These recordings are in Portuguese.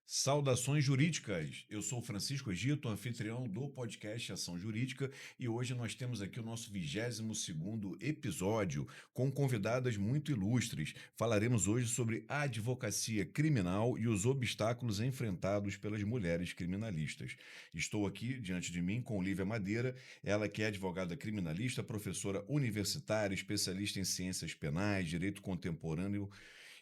Saudações jurídicas! Eu sou Francisco Egito, anfitrião do podcast Ação Jurídica, e hoje nós temos aqui o nosso 22º episódio com convidadas muito ilustres. Falaremos hoje sobre a advocacia criminal e os obstáculos enfrentados pelas mulheres criminalistas. Estou aqui diante de mim com Lívia Madeira, ela que é advogada criminalista, professora universitária, especialista em ciências penais, direito contemporâneo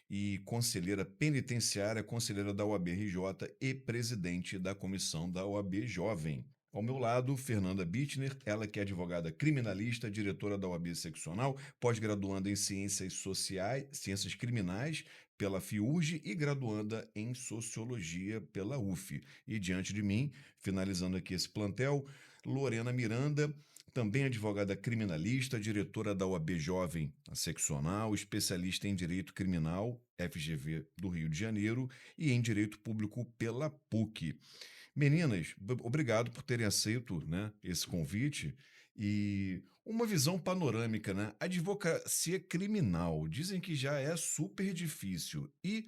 e conselheira penitenciária, conselheira da OAB-RJ e presidente da comissão da OAB Jovem. Ao meu lado, Fernanda Bittner, ela que é advogada criminalista, diretora da OAB Seccional, pós-graduanda em Ciências Sociais, Ciências Criminais pela FIURG e graduanda em Sociologia pela UF. E diante de mim, finalizando aqui esse plantel, Lorena Miranda, também advogada criminalista, diretora da OAB Jovem, a seccional, especialista em Direito Criminal, FGV do Rio de Janeiro, e em Direito Público pela PUC. Meninas, obrigado por terem aceito, né, esse convite. E uma visão panorâmica, né? Advocacia criminal, dizem que já é super difícil. E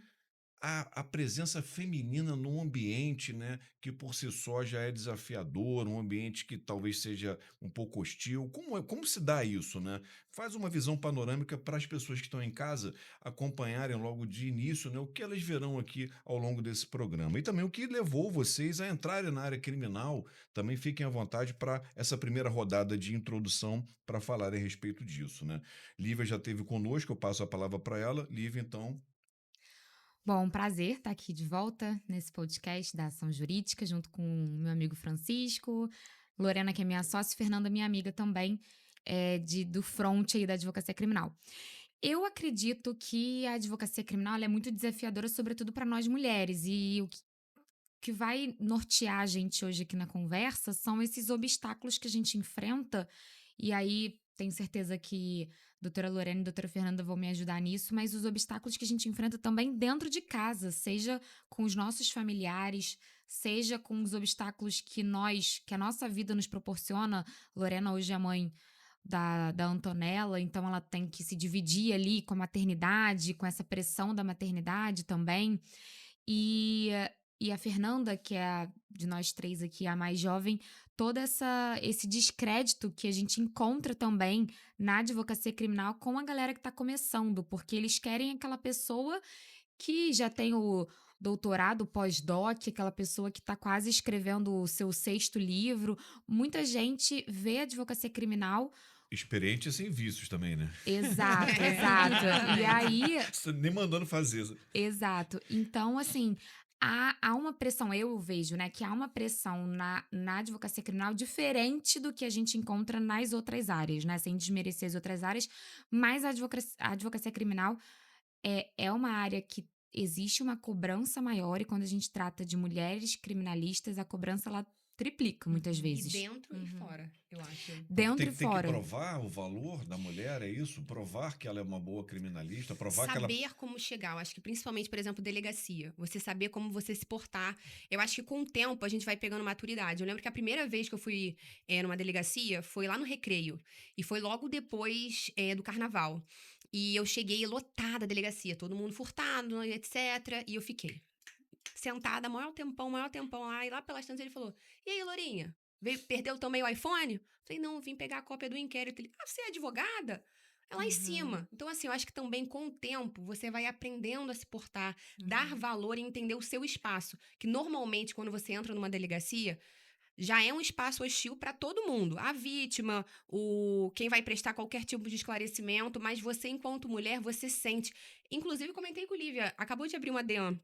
a presença feminina num ambiente, né, que por si só já é desafiador, um ambiente que talvez seja um pouco hostil. Como se dá isso, né? Faz uma visão panorâmica para as pessoas que estão em casa acompanharem logo de início, né, o que elas verão aqui ao longo desse programa. E também o que levou vocês a entrarem na área criminal. Também fiquem à vontade para essa primeira rodada de introdução para falar a respeito disso, né? Lívia já esteve conosco, eu passo a palavra para ela. Lívia, então. Bom, um prazer estar aqui de volta nesse podcast da Ação Jurídica, junto com o meu amigo Francisco, Lorena, que é minha sócia, e Fernanda, minha amiga também, do front aí da advocacia criminal. Eu acredito que a advocacia criminal ela é muito desafiadora, sobretudo para nós mulheres, e o que vai nortear a gente hoje aqui na conversa são esses obstáculos que a gente enfrenta, e aí tenho certeza que doutora Lorena e doutora Fernanda vão me ajudar nisso, mas os obstáculos que a gente enfrenta também dentro de casa, seja com os nossos familiares, seja com os obstáculos que a nossa vida nos proporciona. Lorena hoje é mãe da Antonella, então ela tem que se dividir ali com a maternidade, com essa pressão da maternidade também. E, e a Fernanda, que é de nós três aqui, a mais jovem, todo esse descrédito que a gente encontra também na advocacia criminal com a galera que está começando, porque eles querem aquela pessoa que já tem o doutorado, pós-doc, aquela pessoa que está quase escrevendo o seu sexto livro. Muita gente vê a advocacia criminal. Experiente sem vícios também, né? Exato, exato. E aí, Você nem mandando fazer. exato. Então, assim, há uma pressão, eu vejo, né, que há uma pressão na advocacia criminal diferente do que a gente encontra nas outras áreas, né, sem desmerecer as outras áreas, mas a advocacia criminal é uma área que existe uma cobrança maior, e quando a gente trata de mulheres criminalistas, a cobrança ela triplica muitas E vezes. dentro e fora, eu acho. Porque Dentro e tem que fora. provar o valor da mulher, é isso? Provar que ela é uma boa criminalista, provar que ela. Saber como chegar, eu acho que principalmente, por exemplo, delegacia. Você saber como você se portar. Eu acho que com o tempo a gente vai pegando maturidade. Eu lembro que a primeira vez que eu fui numa delegacia foi lá no Recreio. E foi logo depois do carnaval. E eu cheguei lotada a delegacia, todo mundo furtado, etc. E eu fiquei sentada, maior tempão lá. E lá pelas tantas ele falou: E aí, Lourinha? Perdeu também o iPhone? Falei: Não, vim pegar a cópia do inquérito. Ele: Ah, você é advogada? É lá em cima. Então, assim, eu acho que também com o tempo você vai aprendendo a se portar, dar valor e entender o seu espaço. Que normalmente, quando você entra numa delegacia, já é um espaço hostil para todo mundo. A vítima, quem vai prestar qualquer tipo de esclarecimento, mas você, enquanto mulher, você sente. Inclusive, comentei com o Lívia, acabou de abrir uma DEAN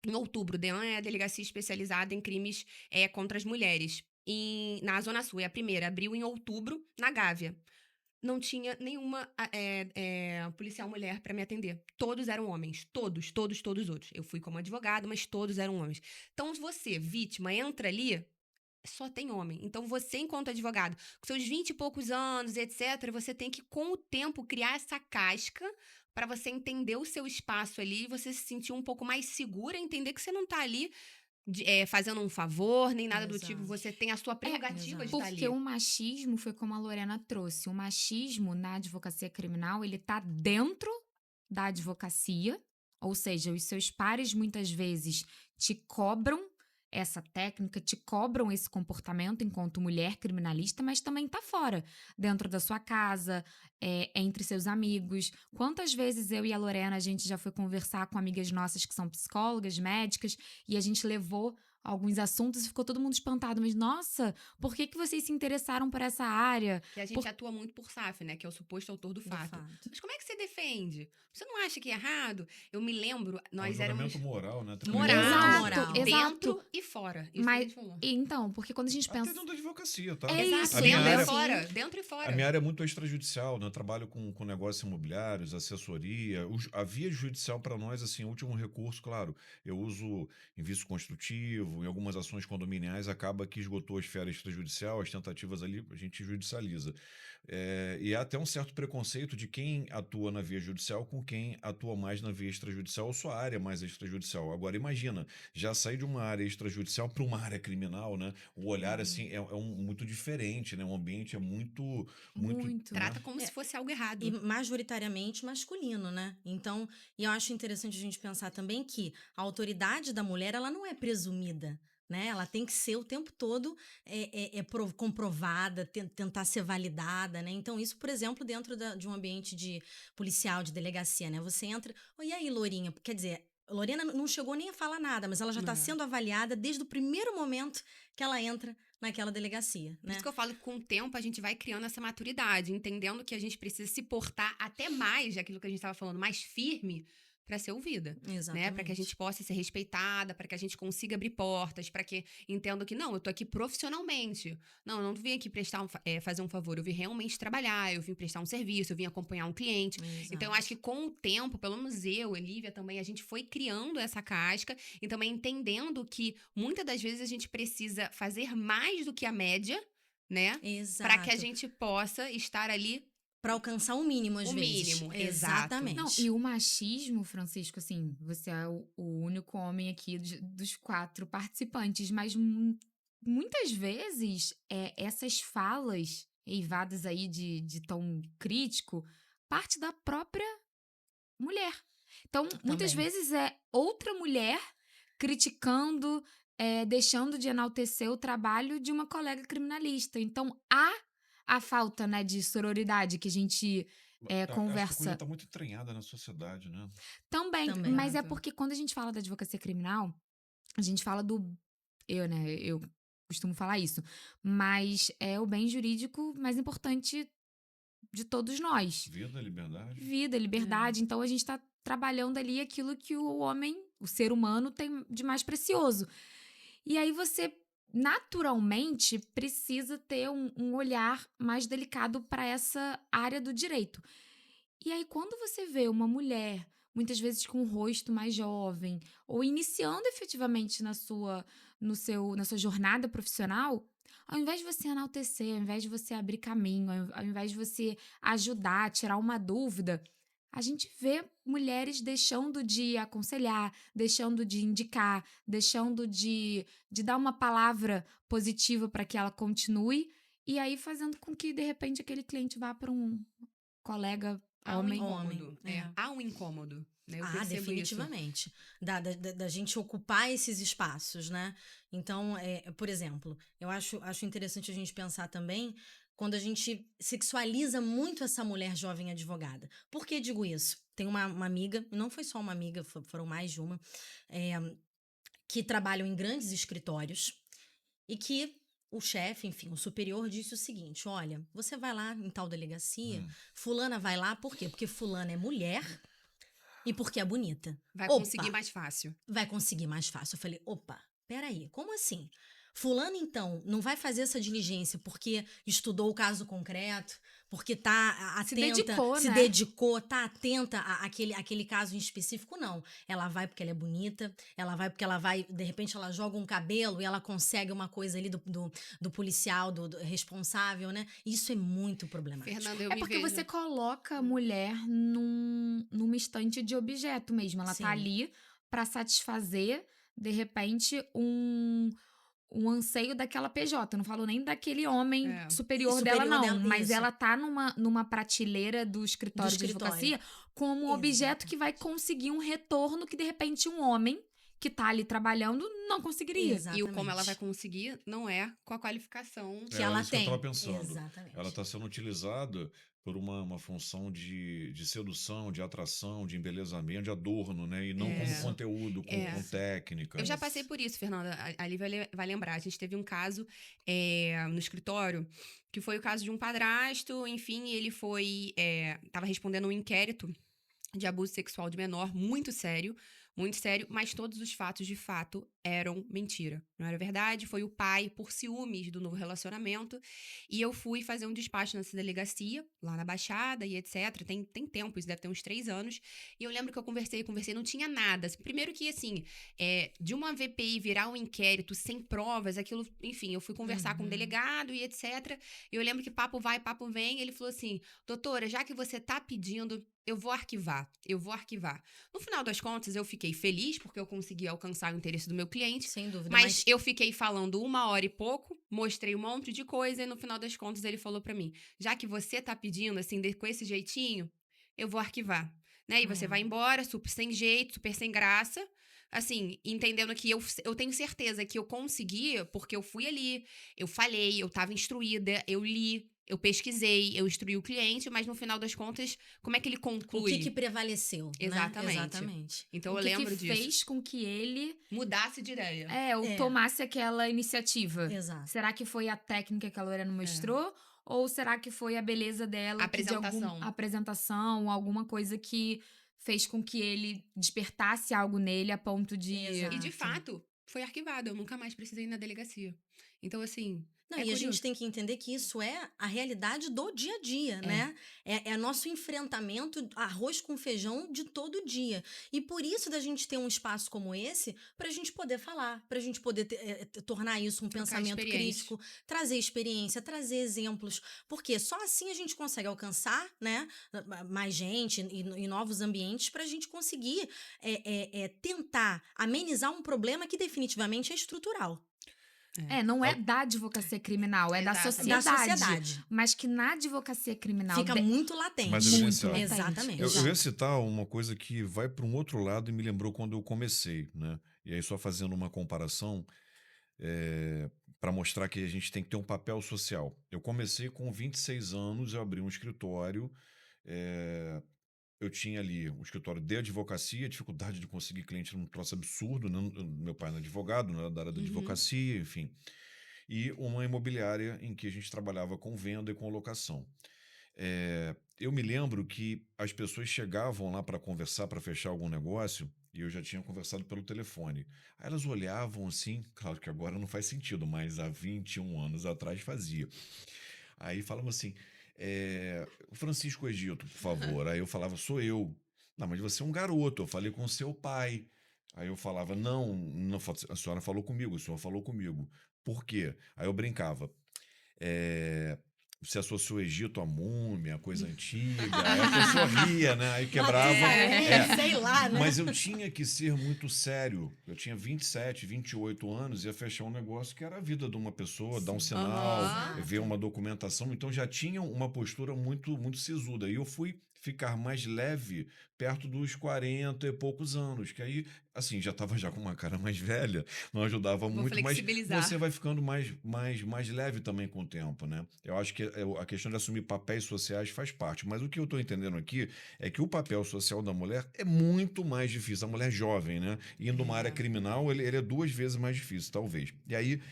em outubro. DEAN é a delegacia especializada em crimes contra as mulheres. Na Zona Sul, é a primeira, abriu em outubro, na Gávea. Não tinha nenhuma policial mulher para me atender. Todos eram homens. Todos, todos, todos outros. Eu fui como advogada, mas todos eram homens. Então, se você, vítima, entra ali, só tem homem. Então, você, enquanto advogado, com seus 20 e poucos anos, etc., você tem que, com o tempo, criar essa casca para você entender o seu espaço ali, você se sentir um pouco mais segura, entender que você não tá ali fazendo um favor, nem nada do tipo. Exato. Você tem a sua prerrogativa de estar Porque ali. o machismo foi como a Lorena trouxe. O machismo na advocacia criminal, ele tá dentro da advocacia, Ou seja, os seus pares muitas vezes te cobram essa técnica, te cobram esse comportamento enquanto mulher criminalista, mas também tá fora, dentro da sua casa, entre seus amigos. Quantas vezes eu e a Lorena, a gente já foi conversar com amigas nossas que são psicólogas, médicas, e a gente levou alguns assuntos e ficou todo mundo espantado. Mas, nossa, por que vocês se interessaram por essa área? Que a gente atua muito por SAF, né? Que é o suposto autor do fato. Mas como é que você defende? Você não acha que é errado? Eu me lembro, nós um éramos... julgamento moral, né? Moral, Exato. dentro e fora. Isso que a Mas, gente falou. então, porque quando a gente Até pensa... dentro da advocacia, tá? É Exato, isso, A minha dentro área- e fora. Dentro e fora. A minha área é muito extrajudicial, né? Eu trabalho com negócios imobiliários, assessoria. A via judicial para nós, assim, último recurso, claro. Eu uso em vício construtivo, em algumas ações condominiais, acaba que esgotou a esfera extrajudicial, as tentativas ali, a gente judicializa. E há até um certo preconceito de quem atua na via judicial com quem atua mais na via extrajudicial ou sua área mais extrajudicial. Agora, imagina, já sair de uma área extrajudicial para uma área criminal, né? O olhar, assim, muito diferente, né? O ambiente é muito... Muito. né? Trata como se fosse algo errado. E majoritariamente masculino, né? Então, e eu acho interessante a gente pensar também que a autoridade da mulher, ela não é presumida, né? Ela tem que ser o tempo todo comprovada, tentar ser validada, né? Então, isso, por exemplo, dentro de um ambiente de policial, de delegacia, né? Você entra, e aí, Lourinha? Quer dizer, Lorena não chegou nem a falar nada, mas ela já está sendo avaliada desde o primeiro momento que ela entra naquela delegacia, Por né? isso que eu falo que com o tempo a gente vai criando essa maturidade, entendendo que a gente precisa se portar até mais, daquilo que a gente estava falando, mais firme para ser ouvida, Exatamente. né? Para que a gente possa ser respeitada, para que a gente consiga abrir portas, para que entendo que não, eu tô aqui profissionalmente. Não, eu não vim aqui fazer um favor, eu vim realmente trabalhar, eu vim prestar um serviço, eu vim acompanhar um cliente. Exato. Então eu acho que com o tempo, pelo menos eu, Olivia também, a gente foi criando essa casca e também entendendo que muitas das vezes a gente precisa fazer mais do que a média, né? Exato. Para que a gente possa estar ali. Para alcançar o mínimo, às O vezes. mínimo, exato. Exatamente. Não, e o machismo, Francisco, assim, você é o único homem aqui dos 4 participantes, mas muitas vezes essas falas eivadas aí de tom crítico parte da própria mulher. Então, muitas Também. vezes é outra mulher criticando, deixando de enaltecer o trabalho de uma colega criminalista. Então, há a falta, né, de sororidade que a gente Acho que a conversa coisa tá muito entranhada na sociedade, né? também, Também. mas é Exato. porque quando a gente fala da advocacia criminal, a gente fala eu costumo falar isso, mas é o bem jurídico mais importante de todos nós. Vida, liberdade. Vida, liberdade. Então, a gente tá trabalhando ali aquilo que o homem, o ser humano, tem de mais precioso. E aí você, naturalmente, precisa ter um olhar mais delicado para essa área do direito. E aí, quando você vê uma mulher, muitas vezes com um rosto mais jovem, ou iniciando efetivamente na sua jornada profissional, ao invés de você enaltecer, ao invés de você abrir caminho, ao invés de você ajudar, tirar uma dúvida, a gente vê mulheres deixando de aconselhar, deixando de indicar, deixando de dar uma palavra positiva para que ela continue, e aí fazendo com que, de repente, aquele cliente vá para um colega Há um homem. incômodo. É. Há um incômodo. Né? Eu percebo isso. Definitivamente. Da gente ocupar esses espaços, né? Então, por exemplo, eu acho interessante a gente pensar também quando a gente sexualiza muito essa mulher jovem advogada. Por que digo isso? Tem uma amiga, e não foi só uma amiga, foram mais de uma, que trabalham em grandes escritórios e que o chefe, enfim, o superior disse o seguinte: olha, você vai lá em tal delegacia, fulana vai lá, por quê? Porque fulana é mulher e porque é bonita. Vai Opa, conseguir mais fácil. vai conseguir mais fácil. Eu falei, opa, peraí, como assim? Fulano, então, não vai fazer essa diligência porque estudou o caso concreto, porque tá atenta, se né? dedicou, tá atenta àquele caso em específico, não. Ela vai porque ela é bonita, ela vai porque ela vai, de repente ela joga um cabelo e ela consegue uma coisa ali do policial, do responsável, né? Isso é muito problemático. Fernanda, eu me porque vejo. você coloca a mulher numa estante de objeto mesmo. Ela Sim. tá ali para satisfazer, de repente, um anseio daquela PJ. Eu não falo nem daquele homem superior dela, não. dela, Mas isso. ela tá numa prateleira do escritório de advocacia como um objeto que vai conseguir um retorno que, de repente, um homem que tá ali trabalhando não conseguiria. E o como ela vai Exatamente. conseguir não é com a qualificação. Que ela isso que eu tem. estava pensando. Exatamente. Ela está sendo utilizada por uma função de sedução, de atração, de embelezamento, de adorno, né? E não como É. conteúdo, com É. Eu técnica. já passei por isso, Fernanda. A Lívia vai lembrar. A gente teve um caso no escritório, que foi o caso de um padrasto. Enfim, ele tava respondendo um inquérito de abuso sexual de menor, muito sério, mas todos os fatos de fato eram mentira. Não era verdade, foi o pai por ciúmes do novo relacionamento, e eu fui fazer um despacho nessa delegacia, lá na Baixada e etc. Tem tempo, isso deve ter uns 3 anos, e eu lembro que eu conversei, não tinha nada. Primeiro que, assim, de uma VPI virar um inquérito sem provas, aquilo, enfim, eu fui conversar com o delegado e etc. E eu lembro que papo vai, papo vem, ele falou assim, doutora, já que você tá pedindo, eu vou arquivar. No final das contas, eu fiquei feliz porque eu consegui alcançar o interesse do meu cliente, Sem dúvida. mas eu fiquei falando 1 hora e pouco, mostrei um monte de coisa e no final das contas ele falou pra mim, já que você tá pedindo, assim, com esse jeitinho, eu vou arquivar. Né? E você vai embora, super sem jeito, super sem graça, assim, entendendo que eu tenho certeza que eu consegui, porque eu fui ali, eu falei, eu tava instruída, eu li, eu pesquisei, eu instruí o cliente, mas no final das contas, como é que ele O conclui? que prevaleceu, Exatamente. né? Exatamente. Então O eu que lembro que disso. fez com que ele Mudasse de ideia. tomasse aquela iniciativa? Exato. Será que foi a técnica que a Lorena mostrou? Ou será que foi a beleza dela? A apresentação. Apresentação, alguma coisa que fez com que ele despertasse algo nele a ponto de... Exato. E de fato, foi arquivado. Eu nunca mais precisei ir na delegacia. Então, assim. Não, é e a curioso. gente tem que entender que isso é a realidade do dia a dia, né? É nosso enfrentamento, arroz com feijão de todo dia. E por isso da gente ter um espaço como esse, pra gente poder falar, pra gente poder tornar isso um Trocar pensamento experiência. crítico, trazer experiência, trazer exemplos. Porque só assim a gente consegue alcançar, né, mais gente e novos ambientes pra gente conseguir tentar amenizar um problema que definitivamente é estrutural. não é da advocacia criminal, é da Exatamente. Da sociedade. sociedade. Mas que na advocacia criminal... Fica muito latente. Mais muito evidenciado. latente. Exatamente. Eu ia citar uma coisa que vai para um outro lado e me lembrou quando eu comecei, né? E aí, só fazendo uma comparação, para mostrar que a gente tem que ter um papel social. Eu comecei com 26 anos, eu abri um escritório, eu tinha ali um escritório de advocacia, dificuldade de conseguir cliente era um troço absurdo, né? Meu pai não é advogado, não era da área da advocacia, enfim. E uma imobiliária em que a gente trabalhava com venda e com locação. Eu me lembro que as pessoas chegavam lá para conversar, para fechar algum negócio, e eu já tinha conversado pelo telefone. Aí elas olhavam assim, claro que agora não faz sentido, mas há 21 anos atrás fazia. Aí falavam assim, Francisco Egito, por favor. Aí eu falava, sou eu. Não, mas você é um garoto, eu falei com seu pai. Aí eu falava, não, a senhora falou comigo, o senhor falou comigo. Por quê? Aí eu brincava. Você associou o Egito à múmia, coisa antiga. Aí a pessoa ria, né? Aí quebrava. Sei lá, né? Mas eu tinha que ser muito sério. Eu tinha 27, 28 anos, ia fechar um negócio que era a vida de uma pessoa, dar um sinal, Aham. ver uma documentação. Então já tinha uma postura muito, muito sisuda. E eu fui ficar mais leve perto dos 40 e poucos anos, que aí, assim, já estava já com uma cara mais velha, não ajudava Vou muito, mas flexibilizar. você vai ficando mais leve também com o tempo, né? Eu acho que a questão de assumir papéis sociais faz parte, mas o que eu estou entendendo aqui é que o papel social da mulher é muito mais difícil, a mulher jovem, né? Indo uma área criminal, ele é 2 vezes mais difícil, talvez. E aí,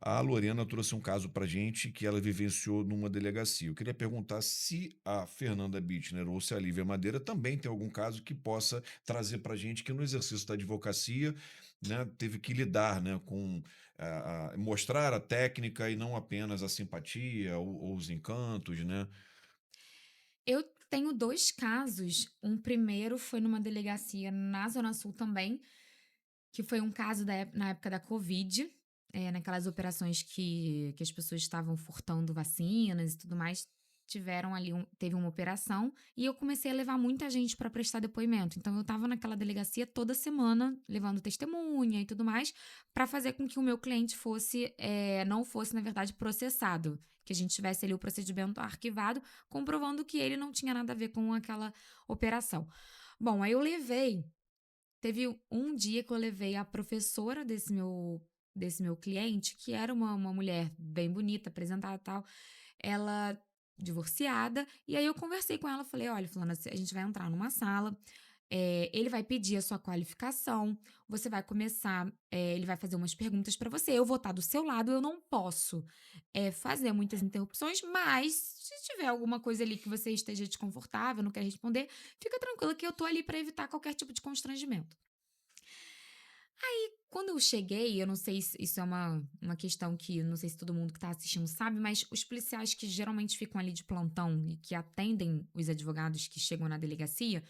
a Lorena trouxe um caso pra gente que ela vivenciou numa delegacia. Eu queria perguntar se a Fernanda Bittner ou se a Lívia Madeira também tem algum caso que possa trazer pra gente que no exercício da advocacia, né, teve que lidar, né, com mostrar a técnica e não apenas a simpatia ou os encantos, né? Eu tenho 2 casos. Um primeiro foi numa delegacia na Zona Sul também, que foi um caso na época da Covid, naquelas operações que as pessoas estavam furtando vacinas e tudo mais. tiveram ali, teve uma operação e eu comecei a levar muita gente para prestar depoimento. Então, eu estava naquela delegacia toda semana, levando testemunha e tudo mais, para fazer com que o meu cliente não fosse, na verdade, processado. Que a gente tivesse ali o procedimento arquivado, comprovando que ele não tinha nada a ver com aquela operação. Bom, aí teve um dia que eu levei a professora desse meu cliente, que era uma mulher bem bonita, apresentada e tal, ela divorciada, e aí eu conversei com ela, falei, olha, fulana, a gente vai entrar numa sala, ele vai pedir a sua qualificação, você vai começar, ele vai fazer umas perguntas para você, eu vou estar do seu lado, eu não posso fazer muitas interrupções, mas se tiver alguma coisa ali que você esteja desconfortável, não quer responder, fica tranquila que eu tô ali para evitar qualquer tipo de constrangimento. Quando eu cheguei, eu não sei se isso é uma questão que não sei se todo mundo que tá assistindo sabe, mas os policiais que geralmente ficam ali de plantão e que atendem os advogados que chegam na delegacia,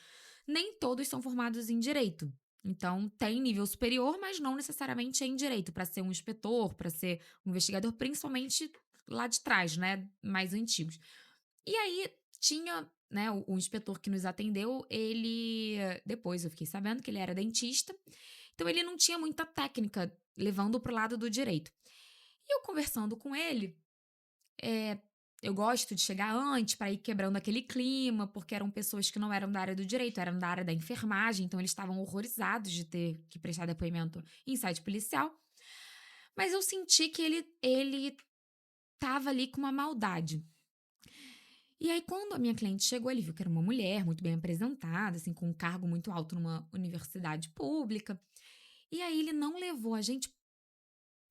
nem todos são formados em direito. Então, tem nível superior, mas não necessariamente é em direito, para ser um inspetor, para ser um investigador, principalmente lá de trás, né, mais antigos. E aí tinha, né, o inspetor que nos atendeu, depois eu fiquei sabendo que ele era dentista, então ele não tinha muita técnica levando pro lado do direito. E eu conversando com ele, é, eu gosto de chegar antes para ir quebrando aquele clima, porque eram pessoas que não eram da área do direito, eram da área da enfermagem, então eles estavam horrorizados de ter que prestar depoimento em site policial. Mas eu senti que ele tava ali com uma maldade. E aí, quando a minha cliente chegou, ele viu que era uma mulher muito bem apresentada, assim, com um cargo muito alto numa universidade pública. E aí, ele não levou a gente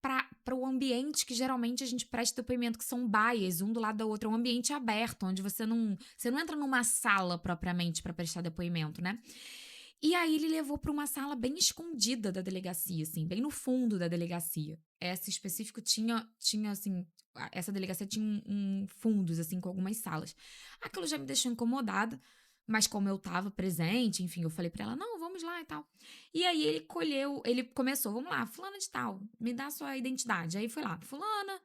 para o ambiente que geralmente a gente presta depoimento, que são baias, um do lado da outra. É um ambiente aberto, onde você não entra numa sala propriamente para prestar depoimento, né? E aí, ele levou para uma sala bem escondida da delegacia, assim, bem no fundo da delegacia. Essa específico tinha assim, essa delegacia tinha fundos, assim, com algumas salas. Aquilo já me deixou incomodada, mas como eu tava presente, enfim, eu falei pra ela, não, vamos lá e tal. E aí ele começou, vamos lá, fulana de tal, me dá sua identidade. Aí foi lá, fulana,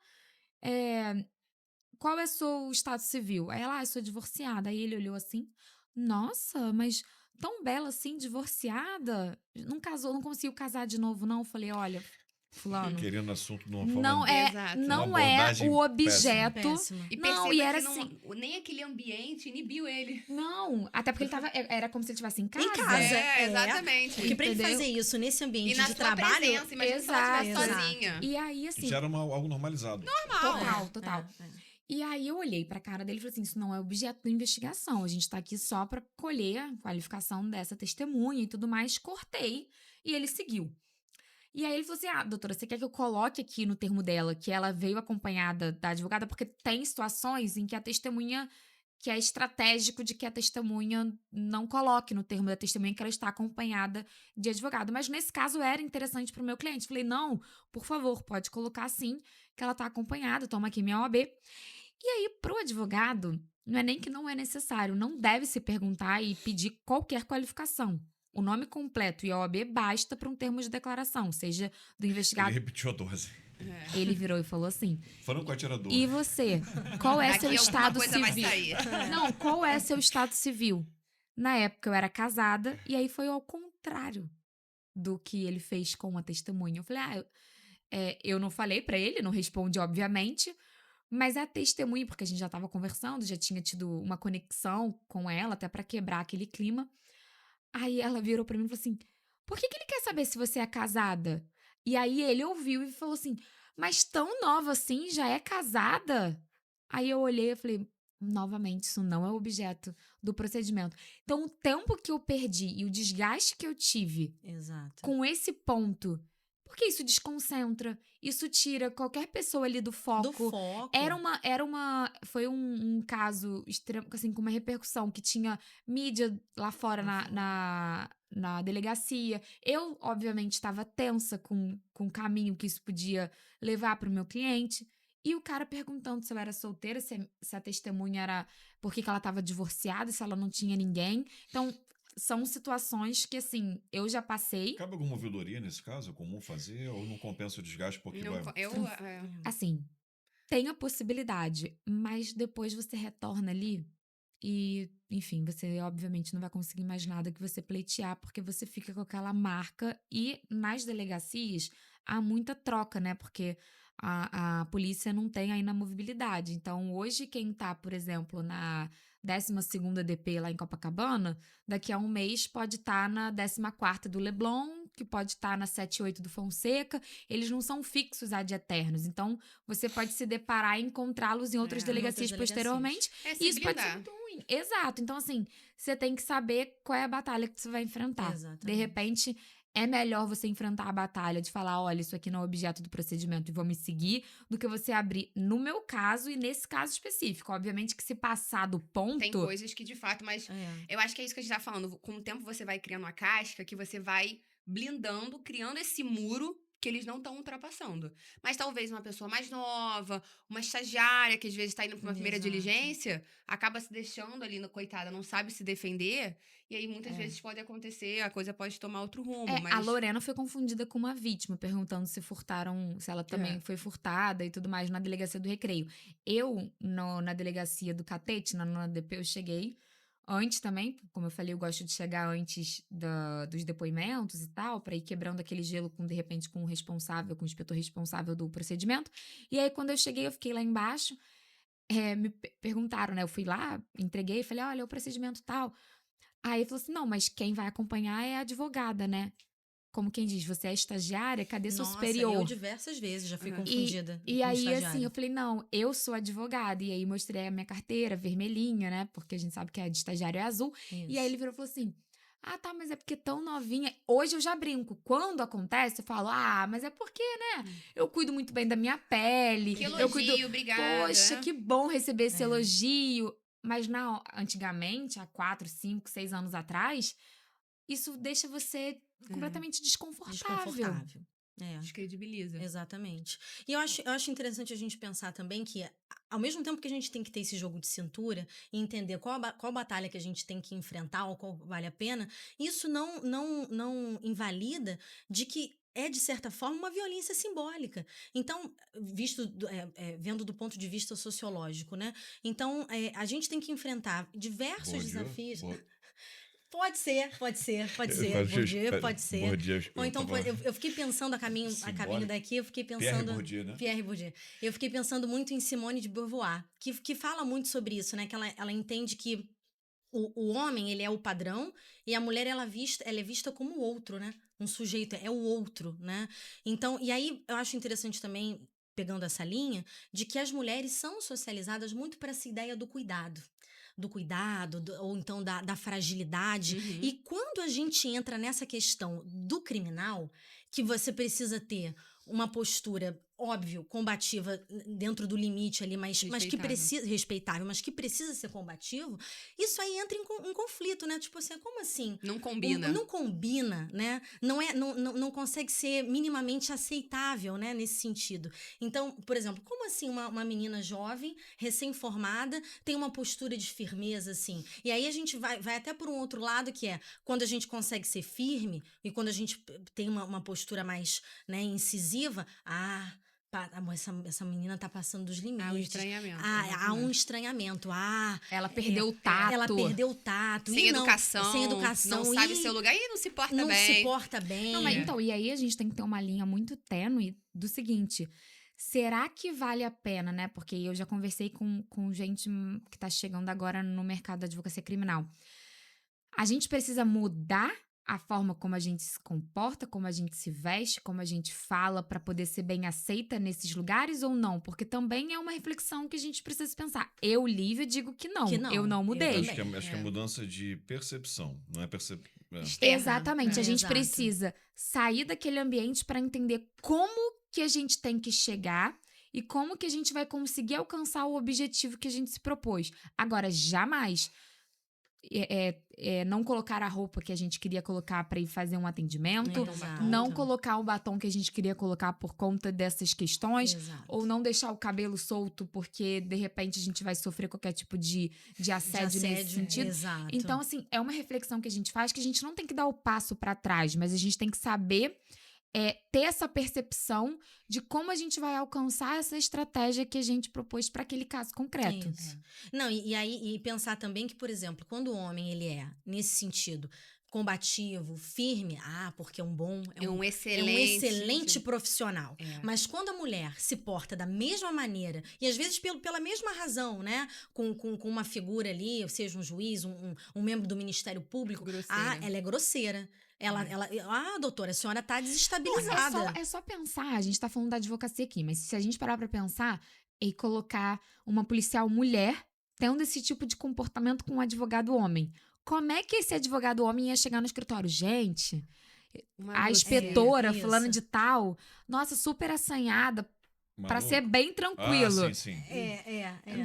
qual é seu estado civil? Aí ela, eu sou divorciada. Aí ele olhou assim, nossa, mas tão bela assim, divorciada? Não casou, não conseguiu casar de novo, não? Eu falei, olha, fulano, Querendo assunto de uma não forma. Exato. Uma não é abordagem o objeto. Péssima. E Não, perceba e era que assim. nem aquele ambiente inibiu ele. Não, até porque ele tava. Era como se ele estivesse em casa. Em casa. Exatamente. Porque pra ele Entendeu? fazer isso nesse E ambiente na de sua trabalho. presença, imagina se ela estivesse Exato. sozinha. E aí, assim. Já era algo normalizado. Normal. Total. E aí eu olhei pra cara dele e falei assim: isso não é objeto da investigação. A gente tá aqui só pra colher a qualificação dessa testemunha e tudo mais. Cortei e ele seguiu. E aí ele falou assim: ah, doutora, você quer que eu coloque aqui no termo dela que ela veio acompanhada da advogada? Porque tem situações em que a testemunha, que é estratégico de que a testemunha não coloque no termo da testemunha que ela está acompanhada de advogado. Mas nesse caso era interessante para o meu cliente. Falei, não, por favor, pode colocar sim que ela está acompanhada, toma aqui minha OAB. E aí, para o advogado, não é nem que não é necessário, não deve se perguntar e pedir qualquer qualificação. O nome completo e a OAB basta para um termo de declaração, seja do Ele investigado. repetiu a dose. Ele virou e falou assim: Foram com a atirador. e você? Qual é Aqui seu alguma estado coisa vai civil? sair. Não, qual é seu estado civil? Na época eu era casada, e aí foi ao contrário do que ele fez com a testemunha. Eu falei, eu não falei pra ele, não respondi, obviamente, mas a testemunha, porque a gente já tava conversando, já tinha tido uma conexão com ela, até pra quebrar aquele clima. Aí ela virou pra mim e falou assim: por que ele quer saber se você é casada? E aí ele ouviu e falou assim: mas tão nova assim, já é casada? Aí eu olhei e falei: novamente, isso não é objeto do procedimento. Então, o tempo que eu perdi e o desgaste que eu tive Exato. com esse ponto, porque isso desconcentra, isso tira qualquer pessoa ali do foco. Do foco. Foi um caso extremo, assim, com uma repercussão que tinha mídia lá fora na delegacia. Eu, obviamente, estava tensa com o caminho que isso podia levar para o meu cliente. E o cara perguntando se eu era solteira, se a testemunha era... Por que ela estava divorciada, se ela não tinha ninguém. Então, são situações que, assim, eu já passei. Cabe alguma ouvidoria nesse caso? É comum fazer ou não compensa o desgaste porque vai... Assim, tem a possibilidade, mas depois você retorna ali e, enfim, você obviamente não vai conseguir mais nada que você pleitear, porque você fica com aquela marca. E nas delegacias há muita troca, né? Porque a polícia não tem a inamovibilidade. Então, hoje, quem tá, por exemplo, na 12ª DP lá em Copacabana, daqui a um mês pode estar na 14ª do Leblon, que pode estar na 78 do Fonseca. Eles não são fixos ad eternos. Então, você pode se deparar e encontrá-los em outras É, em delegacias outras posteriormente. É E se isso pode ser blindar. muito ruim. Exato. Então, assim, você tem que saber qual é a batalha que você vai enfrentar. De Exatamente. repente, é melhor você enfrentar a batalha de falar, olha, isso aqui não é objeto do procedimento e vou me seguir, do que você abrir, no meu caso e nesse caso específico. Obviamente que se passar do Tem ponto, coisas que, de fato, mas É. eu acho que é isso que a gente tá falando. Com o tempo você vai criando uma casca que você vai blindando, criando esse muro que eles não estão ultrapassando. Mas talvez uma pessoa mais nova, uma estagiária que às vezes tá indo pra uma primeira Exato. diligência, acaba se deixando ali, coitada, não sabe se defender, e aí muitas É. vezes pode acontecer, a coisa pode tomar outro rumo, a mas... Lorena foi confundida com uma vítima, perguntando se furtaram, se ela também É. foi furtada e tudo mais na delegacia do Recreio. Eu, na delegacia do Catete, na DP, eu cheguei antes também, como eu falei, eu gosto de chegar antes dos depoimentos e tal, pra ir quebrando aquele gelo com, de repente, com o responsável, com o inspetor responsável do procedimento. E aí, quando eu cheguei, eu fiquei lá embaixo, me perguntaram, né? Eu fui lá, entreguei, falei, olha, é o procedimento tal. Aí ele falou assim: não, mas quem vai acompanhar é a advogada, né? Como quem diz, você é estagiária, cadê seu Nossa, superior? eu diversas vezes já fui Uhum. confundida E com aí, assim, estagiário. eu falei, não, eu sou advogada. E aí mostrei a minha carteira vermelhinha, né? Porque a gente sabe que a de estagiário é azul. E aí ele virou e falou assim: ah, tá, mas é porque tão novinha. Hoje eu já brinco. Quando acontece, eu falo, ah, mas é porque, né? Eu cuido muito bem da minha pele. Que Eu cuido. elogio, obrigada. Poxa, que bom receber esse É. elogio. Mas antigamente, há 4, 5, 6 anos atrás, isso deixa você completamente desconfortável. Desconfortável. É. Descredibiliza. Exatamente. E eu acho interessante a gente pensar também que, ao mesmo tempo que a gente tem que ter esse jogo de cintura e entender qual batalha que a gente tem que enfrentar ou qual vale a pena, isso não invalida de que é, de certa forma, uma violência simbólica. Então, vendo do ponto de vista sociológico, né? Então, a gente tem que enfrentar diversos Bourdieu? desafios. Bo- Pode ser. Bourdieu, pode ser. Bourdieu, Ou então, eu fiquei pensando a caminho Simbólico. daqui, eu fiquei Pierre pensando... Bourdieu, né? Pierre Bourdieu. Eu fiquei pensando muito em Simone de Beauvoir, que fala muito sobre isso, né? Que ela entende que o homem, ele é o padrão, e a mulher, ela é vista como o outro, né? Um sujeito, é o outro, né? Então, e aí, eu acho interessante também, pegando essa linha, de que as mulheres são socializadas muito para essa ideia do cuidado. Ou então da fragilidade. Uhum. E quando a gente entra nessa questão do criminal, que você precisa ter uma postura, óbvio, combativa dentro do limite ali, mas que Respeitável. precisa, respeitável, mas que precisa ser combativo, isso aí entra em conflito, né? Tipo assim, como assim? Não combina. Não combina, né? Não consegue ser minimamente aceitável, né? Nesse sentido. Então, por exemplo, como assim uma menina jovem, recém-formada, tem uma postura de firmeza, assim? E aí a gente vai até por um outro lado, que é quando a gente consegue ser firme e quando a gente tem uma postura mais, né, incisiva, essa menina tá passando dos limites. Há um estranhamento. Há um estranhamento. Ela perdeu o tato. Ela perdeu o tato. Sem E não, educação. sem educação. Não sabe e seu lugar. E não se porta não bem. se porta bem. Não, mas então, e aí a gente tem que ter uma linha muito tênue do seguinte: será que vale a pena, né? Porque eu já conversei com gente que tá chegando agora no mercado da advocacia criminal. A gente precisa mudar a forma como a gente se comporta, como a gente se veste, como a gente fala para poder ser bem aceita nesses lugares ou não? Porque também é uma reflexão que a gente precisa pensar. Eu, Lívia, digo que não. Eu não mudei. Acho que é mudança de percepção, não é percepção. Externa. Exatamente. A gente exato. precisa sair daquele ambiente para entender como que a gente tem que chegar e como que a gente vai conseguir alcançar o objetivo que a gente se propôs. Agora, jamais não colocar a roupa que a gente queria colocar para ir fazer um atendimento, Exato. não colocar o batom que a gente queria colocar por conta dessas questões, Exato. ou não deixar o cabelo solto porque de repente a gente vai sofrer qualquer tipo de assédio nesse sentido. Exato. Então, assim, é uma reflexão que a gente faz que a gente não tem que dar o passo para trás, mas a gente tem que saber ter essa percepção de como a gente vai alcançar essa estratégia que a gente propôs para aquele caso concreto. Isso. Não, e aí e pensar também que, por exemplo, quando o homem ele é, nesse sentido, combativo, firme, porque é um bom, É um é excelente. um excelente profissional. É. Mas quando a mulher se porta da mesma maneira, e às vezes pela mesma razão, né? Com uma figura ali, seja um juiz, um membro do Ministério Público, Grosseira. ela é grosseira. Doutora, a senhora tá Não, desestabilizada. é só pensar, a gente tá falando da advocacia aqui, mas se a gente parar pra pensar e colocar uma policial mulher tendo esse tipo de comportamento com um advogado homem, como é que esse advogado homem ia chegar no escritório? Gente, Uma a grosseira. inspetora, isso. fulana de tal, nossa, super assanhada, pra Maluco. ser bem tranquilo. Ah, sim.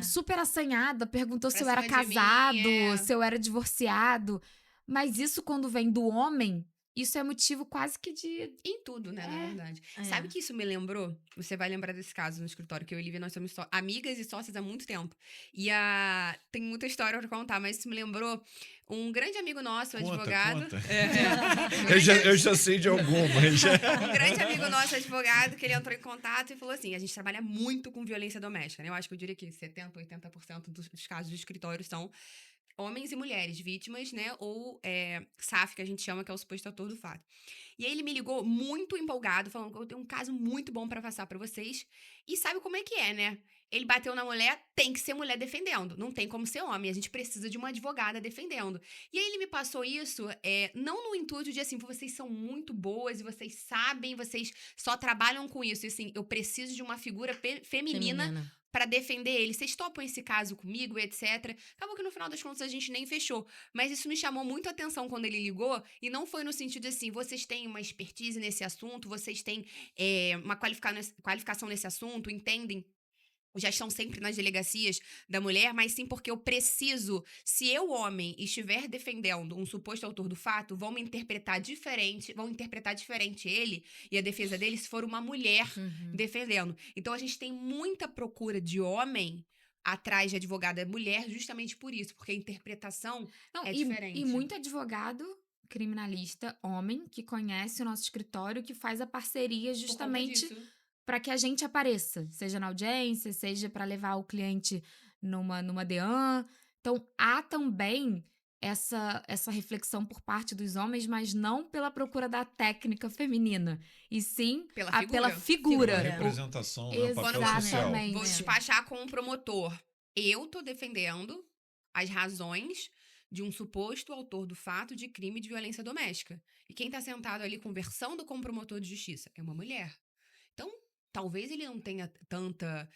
Super assanhada, perguntou se eu Pra era cima de mim, casado, se eu era divorciado. Mas isso, quando vem do homem, isso é motivo quase que de. Em tudo, né, na verdade. É. Sabe que isso me lembrou? Você vai lembrar desse caso no escritório, que eu e Lívia, nós somos amigas e sócias há muito tempo. E tem muita história pra contar, mas isso me lembrou um grande amigo nosso, advogado. Conta. É. Eu já sei de algumas. Um grande amigo nosso, advogado, que ele entrou em contato e falou assim: a gente trabalha muito com violência doméstica, né? Eu acho que eu diria que 70%, 80% dos casos de escritório são homens e mulheres vítimas, né? Ou SAF, que a gente chama, que é o suposto autor do fato. E aí ele me ligou muito empolgado, falando que eu tenho um caso muito bom pra passar pra vocês. E sabe como é que é, né? Ele bateu na mulher, tem que ser mulher defendendo. Não tem como ser homem. A gente precisa de uma advogada defendendo. E aí ele me passou isso, não no intuito de assim, vocês são muito boas e vocês sabem, vocês só trabalham com isso. E assim, eu preciso de uma figura feminina pra defender ele. Vocês topam esse caso comigo, etc. Acabou que no final das contas a gente nem fechou. Mas isso me chamou muito a atenção quando ele ligou. E não foi no sentido de assim, vocês têm uma expertise nesse assunto, vocês têm uma qualificação nesse assunto, entendem? Já estão sempre nas delegacias da mulher, mas sim porque eu preciso, se eu, homem, estiver defendendo um suposto autor do fato, vão interpretar diferente ele e a defesa dele se for uma mulher defendendo. Então a gente tem muita procura de homem atrás de advogada mulher justamente por isso, porque a interpretação é diferente. E muito advogado criminalista, homem, que conhece o nosso escritório, que faz a parceria justamente para que a gente apareça, seja na audiência, seja para levar o cliente numa DEAN. Então, há também essa reflexão por parte dos homens, mas não pela procura da técnica feminina, e sim pela figura. Pela representação, né, o papel social. Vou despachar com um promotor. Eu tô defendendo as razões de um suposto autor do fato de crime de violência doméstica. E quem tá sentado ali conversando com o promotor de justiça é uma mulher. Então, talvez ele não tenha tanta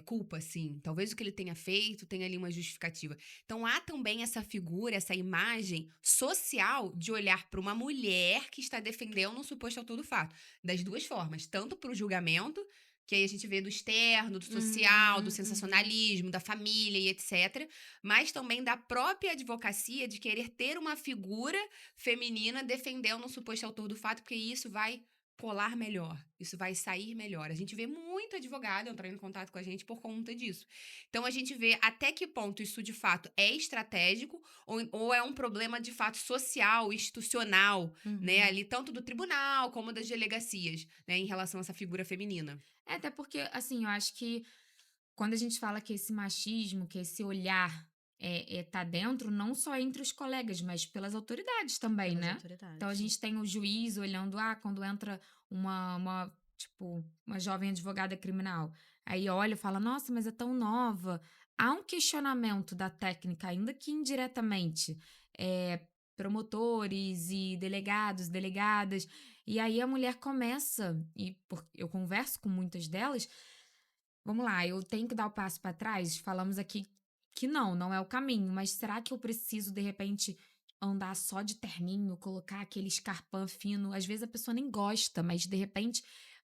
culpa assim. Talvez o que ele tenha feito tenha ali uma justificativa. Então, há também essa figura, essa imagem social de olhar para uma mulher que está defendendo um suposto autor do fato. Das duas formas. Tanto para o julgamento, que aí a gente vê do externo, do social, do sensacionalismo, da família e etc. Mas também da própria advocacia de querer ter uma figura feminina defendendo um suposto autor do fato, porque isso vai colar melhor, isso vai sair melhor. A gente vê muito advogado entrando em contato com a gente por conta disso. Então, a gente vê até que ponto isso, de fato, é estratégico ou é um problema, de fato, social, institucional, né? Ali, tanto do tribunal como das delegacias, né? Em relação a essa figura feminina. Até porque, assim, eu acho que quando a gente fala que esse machismo, que esse olhar tá dentro, não só entre os colegas, mas pelas autoridades também, né? Então a gente tem o juiz olhando, quando entra uma jovem advogada criminal, aí olha e fala, nossa, mas é tão nova. Há um questionamento da técnica, ainda que indiretamente, promotores e delegados, delegadas, e aí a mulher começa, eu converso com muitas delas, vamos lá, eu tenho que dar o passo para trás, falamos aqui que não é o caminho, mas será que eu preciso, de repente, andar só de terninho, colocar aquele escarpão fino? Às vezes a pessoa nem gosta, mas de repente,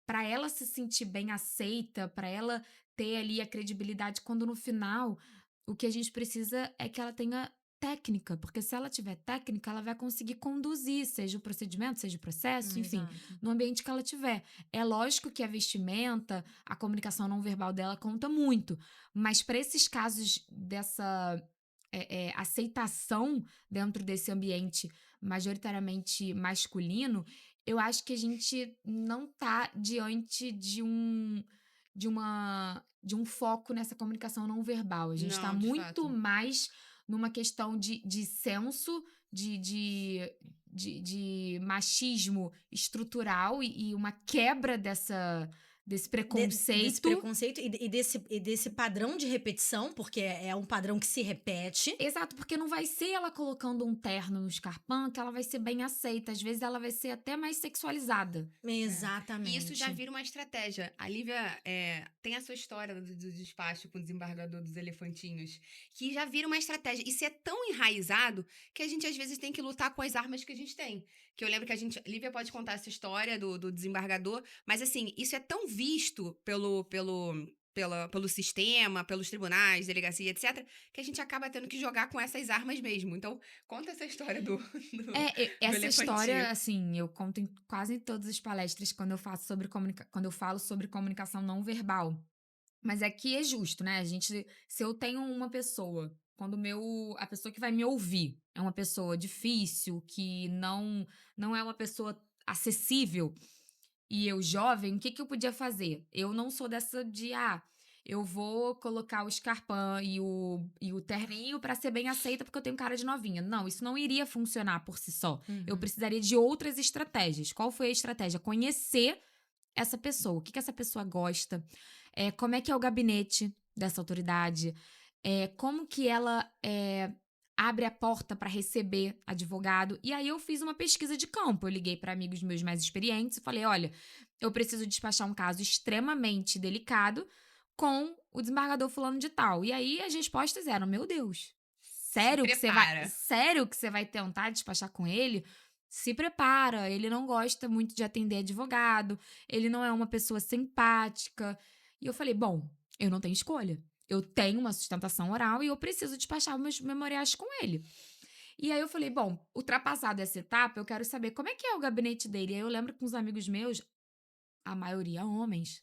para ela se sentir bem aceita, para ela ter ali a credibilidade, quando no final, o que a gente precisa é que ela tenha técnica, porque se ela tiver técnica, ela vai conseguir conduzir, seja o procedimento, seja o processo, enfim, no ambiente que ela tiver. É lógico que a vestimenta, a comunicação não verbal dela conta muito, mas para esses casos dessa aceitação dentro desse ambiente majoritariamente masculino, eu acho que a gente não tá diante de um foco nessa comunicação não verbal. A gente tá Não, de muito fato. mais numa questão de senso, de, de, de machismo estrutural e uma quebra desse Desse preconceito. preconceito e desse padrão de repetição, porque é um padrão que se repete. Exato, porque não vai ser ela colocando um terno no escarpão que ela vai ser bem aceita. Às vezes ela vai ser até mais sexualizada. E isso já Exatamente. vira uma estratégia. A Lívia tem a sua história do despacho com o desembargador dos elefantinhos, que já vira uma estratégia. Isso é tão enraizado que a gente às vezes tem que lutar com as armas que a gente tem. Que eu lembro que Lívia pode contar essa história do desembargador, mas assim, isso é tão visto pelo sistema, pelos tribunais, delegacia, etc., que a gente acaba tendo que jogar com essas armas mesmo. Então, conta essa história do Essa história, elefantinho. assim, eu conto em quase todas as palestras quando eu falo sobre comunicação não verbal. Mas aqui é justo, né? Se eu tenho uma pessoa, quando a pessoa que vai me ouvir é uma pessoa difícil, que não é uma pessoa acessível, e eu jovem, o que eu podia fazer? Eu não sou dessa eu vou colocar o escarpão e o terninho pra ser bem aceita porque eu tenho cara de novinha. Não, isso não iria funcionar por si só. Eu precisaria de outras estratégias. Qual foi a estratégia? Conhecer essa pessoa. O que essa pessoa gosta? Como é que é o gabinete dessa autoridade? Como que ela abre a porta para receber advogado? E aí eu fiz uma pesquisa de campo. Eu liguei para amigos meus mais experientes e falei: olha, eu preciso despachar um caso extremamente delicado com o desembargador fulano de tal. E aí as respostas eram: meu Deus, Se prepara. sério que você vai tentar despachar com ele? Se prepara, ele não gosta muito de atender advogado, ele não é uma pessoa simpática. E eu falei: bom, eu não tenho escolha. Eu tenho uma sustentação oral e eu preciso despachar meus memoriais com ele. E aí eu falei: bom, ultrapassada essa etapa, eu quero saber como é que é o gabinete dele. E aí eu lembro que uns amigos meus, a maioria homens,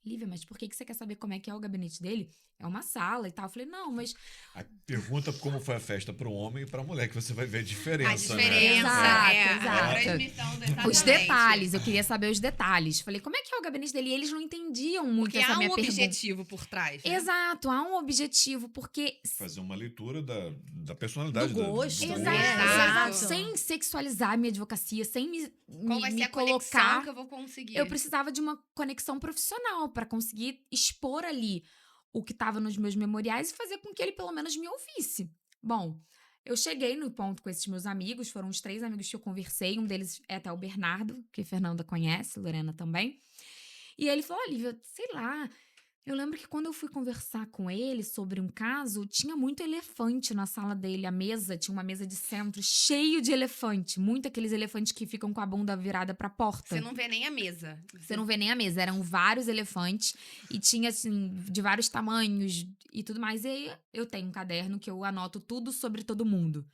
Lívia, mas por que você quer saber como é que é o gabinete dele? É uma sala e tal. Eu falei: não, mas A pergunta como foi a festa para o homem e para a mulher, que você vai ver a diferença, A diferença, Exato, a exato. transmissão do os exatamente. detalhes, eu queria saber os detalhes. Falei: como é que é o gabinete dele? E eles não entendiam muito Porque essa há minha um pergunta. objetivo por trás, né? Exato, há um objetivo, porque Fazer uma leitura da personalidade Do gosto, do Exato, né? exato. Exato. Sem sexualizar a minha advocacia, sem Qual vai ser me a conexão colocar. que eu vou conseguir? Eu precisava de uma conexão profissional para conseguir expor ali o que estava nos meus memoriais e fazer com que ele pelo menos me ouvisse. Bom, eu cheguei no ponto com esses meus amigos, foram os 3 amigos que eu conversei, um deles é até o Bernardo, que a Fernanda conhece, Lorena também. E aí ele falou: Olivia, sei lá, eu lembro que quando eu fui conversar com ele sobre um caso, tinha muito elefante na sala dele. A mesa, tinha uma mesa de centro cheio de elefante. Muito aqueles elefantes que ficam com a bunda virada pra porta. Você não vê nem a mesa. Você não vê nem a mesa. Eram vários elefantes e tinha, assim, de vários tamanhos e tudo mais. E aí eu tenho um caderno que eu anoto tudo sobre todo mundo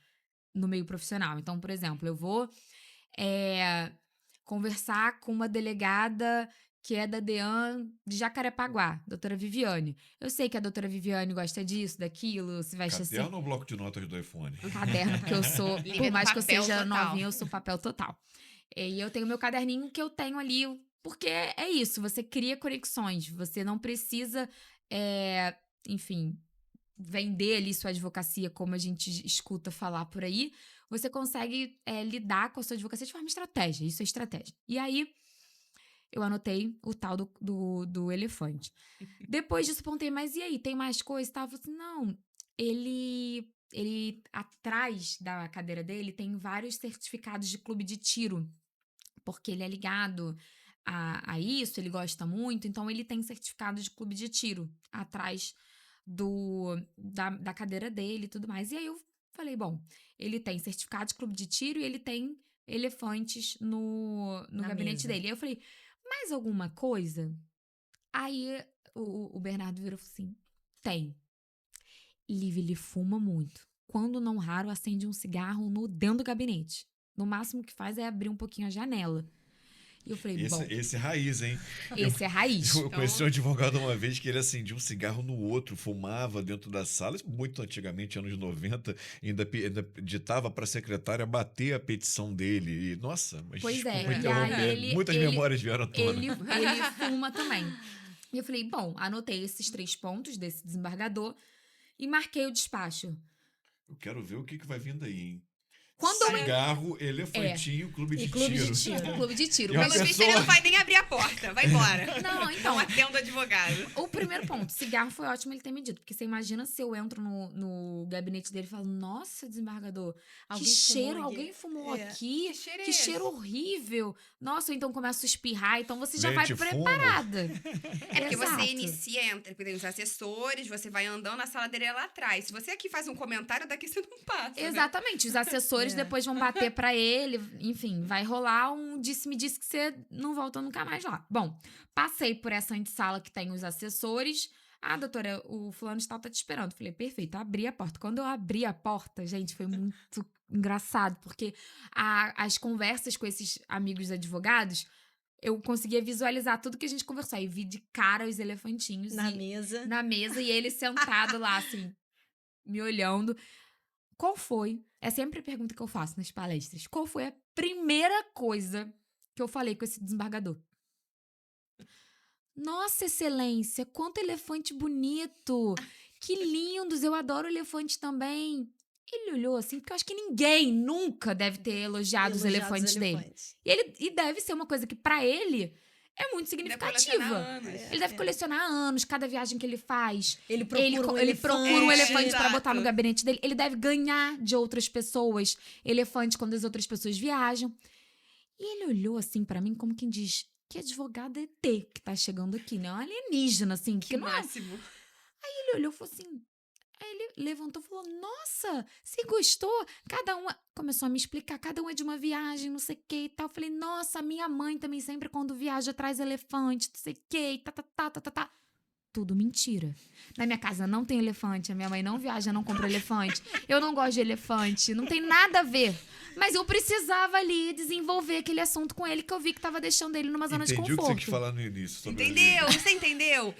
no meio profissional. Então, por exemplo, eu vou conversar com uma delegada que é da DEAN de Jacarepaguá, doutora Viviane. Eu sei que a doutora Viviane gosta disso, daquilo, se veste assim. Caderno ou bloco de notas do iPhone? Caderno, porque eu sou, Lívia por no mais que eu papel seja total. novinha, eu sou papel total. E eu tenho meu caderninho que eu tenho ali, porque é isso, você cria conexões, você não precisa, enfim, vender ali sua advocacia como a gente escuta falar por aí, você consegue lidar com a sua advocacia de forma estratégia, isso é estratégia. E aí, eu anotei o tal do elefante. Depois disso, apontei, mas e aí, tem mais coisa e tal? Eu falei assim, não, ele, atrás da cadeira dele, tem vários certificados de clube de tiro, porque ele é ligado a isso, ele gosta muito, então ele tem certificado de clube de tiro atrás da cadeira dele e tudo mais. E aí eu falei, bom, ele tem certificado de clube de tiro e ele tem elefantes no Na gabinete mesa. dele. Aí eu falei, mais alguma coisa? Aí o Bernardo virou assim, tem. Liv, ele fuma muito. Quando não raro, acende um cigarro dentro do gabinete. No máximo que faz é abrir um pouquinho a janela. E eu falei, bom, Esse é raiz, hein? esse é raiz. Eu conheci um advogado uma vez que ele acendia um cigarro no outro, fumava dentro da sala, isso muito antigamente, anos 90, ainda ditava para a secretária bater a petição dele. E, nossa, mas Pois é, desculpa e interromper, aí muitas memórias vieram à tona. ele fuma também. E eu falei, bom, anotei esses 3 pontos desse desembargador e marquei o despacho. Eu quero ver o que vai vir daí, hein? Quando Cigarro, elefantinho, clube de E clube de tiro. tiro. clube de tiro. E uma Pelo visto, pessoa- ele não vai nem abrir a porta. Vai embora. Não, então, Não atendo o advogado. o primeiro ponto, cigarro foi ótimo ele ter me dito. Porque você imagina se eu entro no gabinete dele e falo, nossa, desembargador, Alguém que fumou cheiro, aqui." alguém fumou É. aqui. Que cheiro é Que esse? cheiro horrível. Nossa, ou então começa a espirrar. Então você já Gente, vai fumo. preparada. É porque Exato. você inicia, entra tem os assessores, você vai andando, a sala dele é lá atrás. Se você aqui faz um comentário, daqui você não passa. né? Exatamente. Os assessores É. depois vão bater pra ele. Enfim, vai rolar um disse-me-disse que você não volta nunca mais lá. Bom, passei por essa antessala que tem os assessores. Ah, doutora, o fulano de tal tá te esperando. Falei, perfeito, abri a porta. Quando eu abri a porta, gente, foi muito engraçado, porque as conversas com esses amigos advogados, eu conseguia visualizar tudo que a gente conversou. Aí vi de cara os elefantinhos Na mesa. na mesa e ele sentado lá, assim, me olhando. Qual foi? É sempre a pergunta que eu faço nas palestras. Qual foi a primeira coisa que eu falei com esse desembargador? Nossa, excelência, quanto elefante bonito! Que lindos, eu adoro elefante também. Ele olhou assim, porque eu acho que ninguém nunca deve ter elogiado os elefantes dele. E deve ser uma coisa que, pra ele, é muito Deve significativa. colecionar anos. Ele deve colecionar há anos, cada viagem que ele faz. Ele Ele procura ele procura um elefante pra exato. botar no gabinete dele. Ele deve ganhar de outras pessoas elefante quando as outras pessoas viajam. E ele olhou assim pra mim como quem diz, que advogado ET que tá chegando aqui, né? Um alienígena, assim. Que não é. máximo. Ele olhou e falou assim... Aí ele levantou e falou, nossa, você gostou? Cada uma... Começou a me explicar, cada um é de uma viagem, não sei o que e tal. Eu falei, nossa, minha mãe também sempre quando viaja traz elefante, não sei o que, tá. Tudo mentira. Na minha casa não tem elefante, a minha mãe não viaja, não compra elefante. Eu não gosto de elefante, não tem nada a ver. Mas eu precisava ali desenvolver aquele assunto com ele que eu vi que tava deixando ele numa zona de Entendi o que conforto. você quis falar no início. Sobre Entendeu? Você entendeu?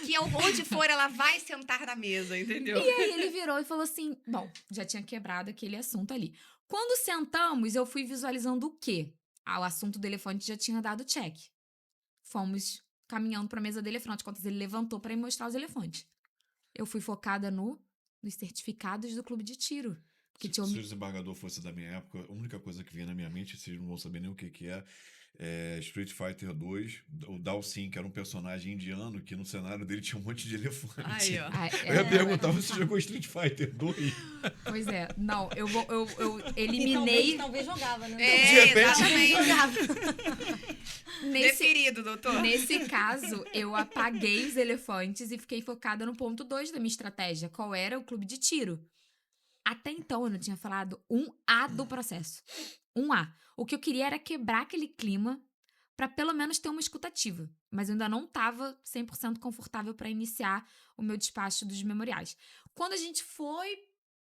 Que onde for, ela vai sentar na mesa, entendeu? E aí ele virou e falou assim, bom, já tinha quebrado aquele assunto ali. Quando sentamos, eu fui visualizando o quê? Ah, o assunto do elefante já tinha dado check. Fomos caminhando pra mesa dele, afinal de contas, ele levantou pra me mostrar os elefantes. Eu fui focada nos certificados do clube de tiro. Que tinha Se o desembargador fosse da minha época, a única coisa que vinha na minha mente, vocês não vão saber nem o que é Street Fighter 2, o Dao Sin, que era um personagem indiano que no cenário dele tinha um monte de elefante. Aí, ó. Ah, Eu ia perguntar, você jogou Street Fighter 2? Pois é, não, eu E eliminei talvez jogava, né? É, De repente- exatamente. nesse, Deferido, doutor. Nesse caso, eu apaguei os elefantes e fiquei focada no ponto 2 da minha estratégia, qual era o clube de tiro. Até então, eu não tinha falado um A do processo. Um A. O que eu queria era quebrar aquele clima pra pelo menos ter uma escutativa. Mas eu ainda não estava 100% confortável para iniciar o meu despacho dos memoriais. Quando a gente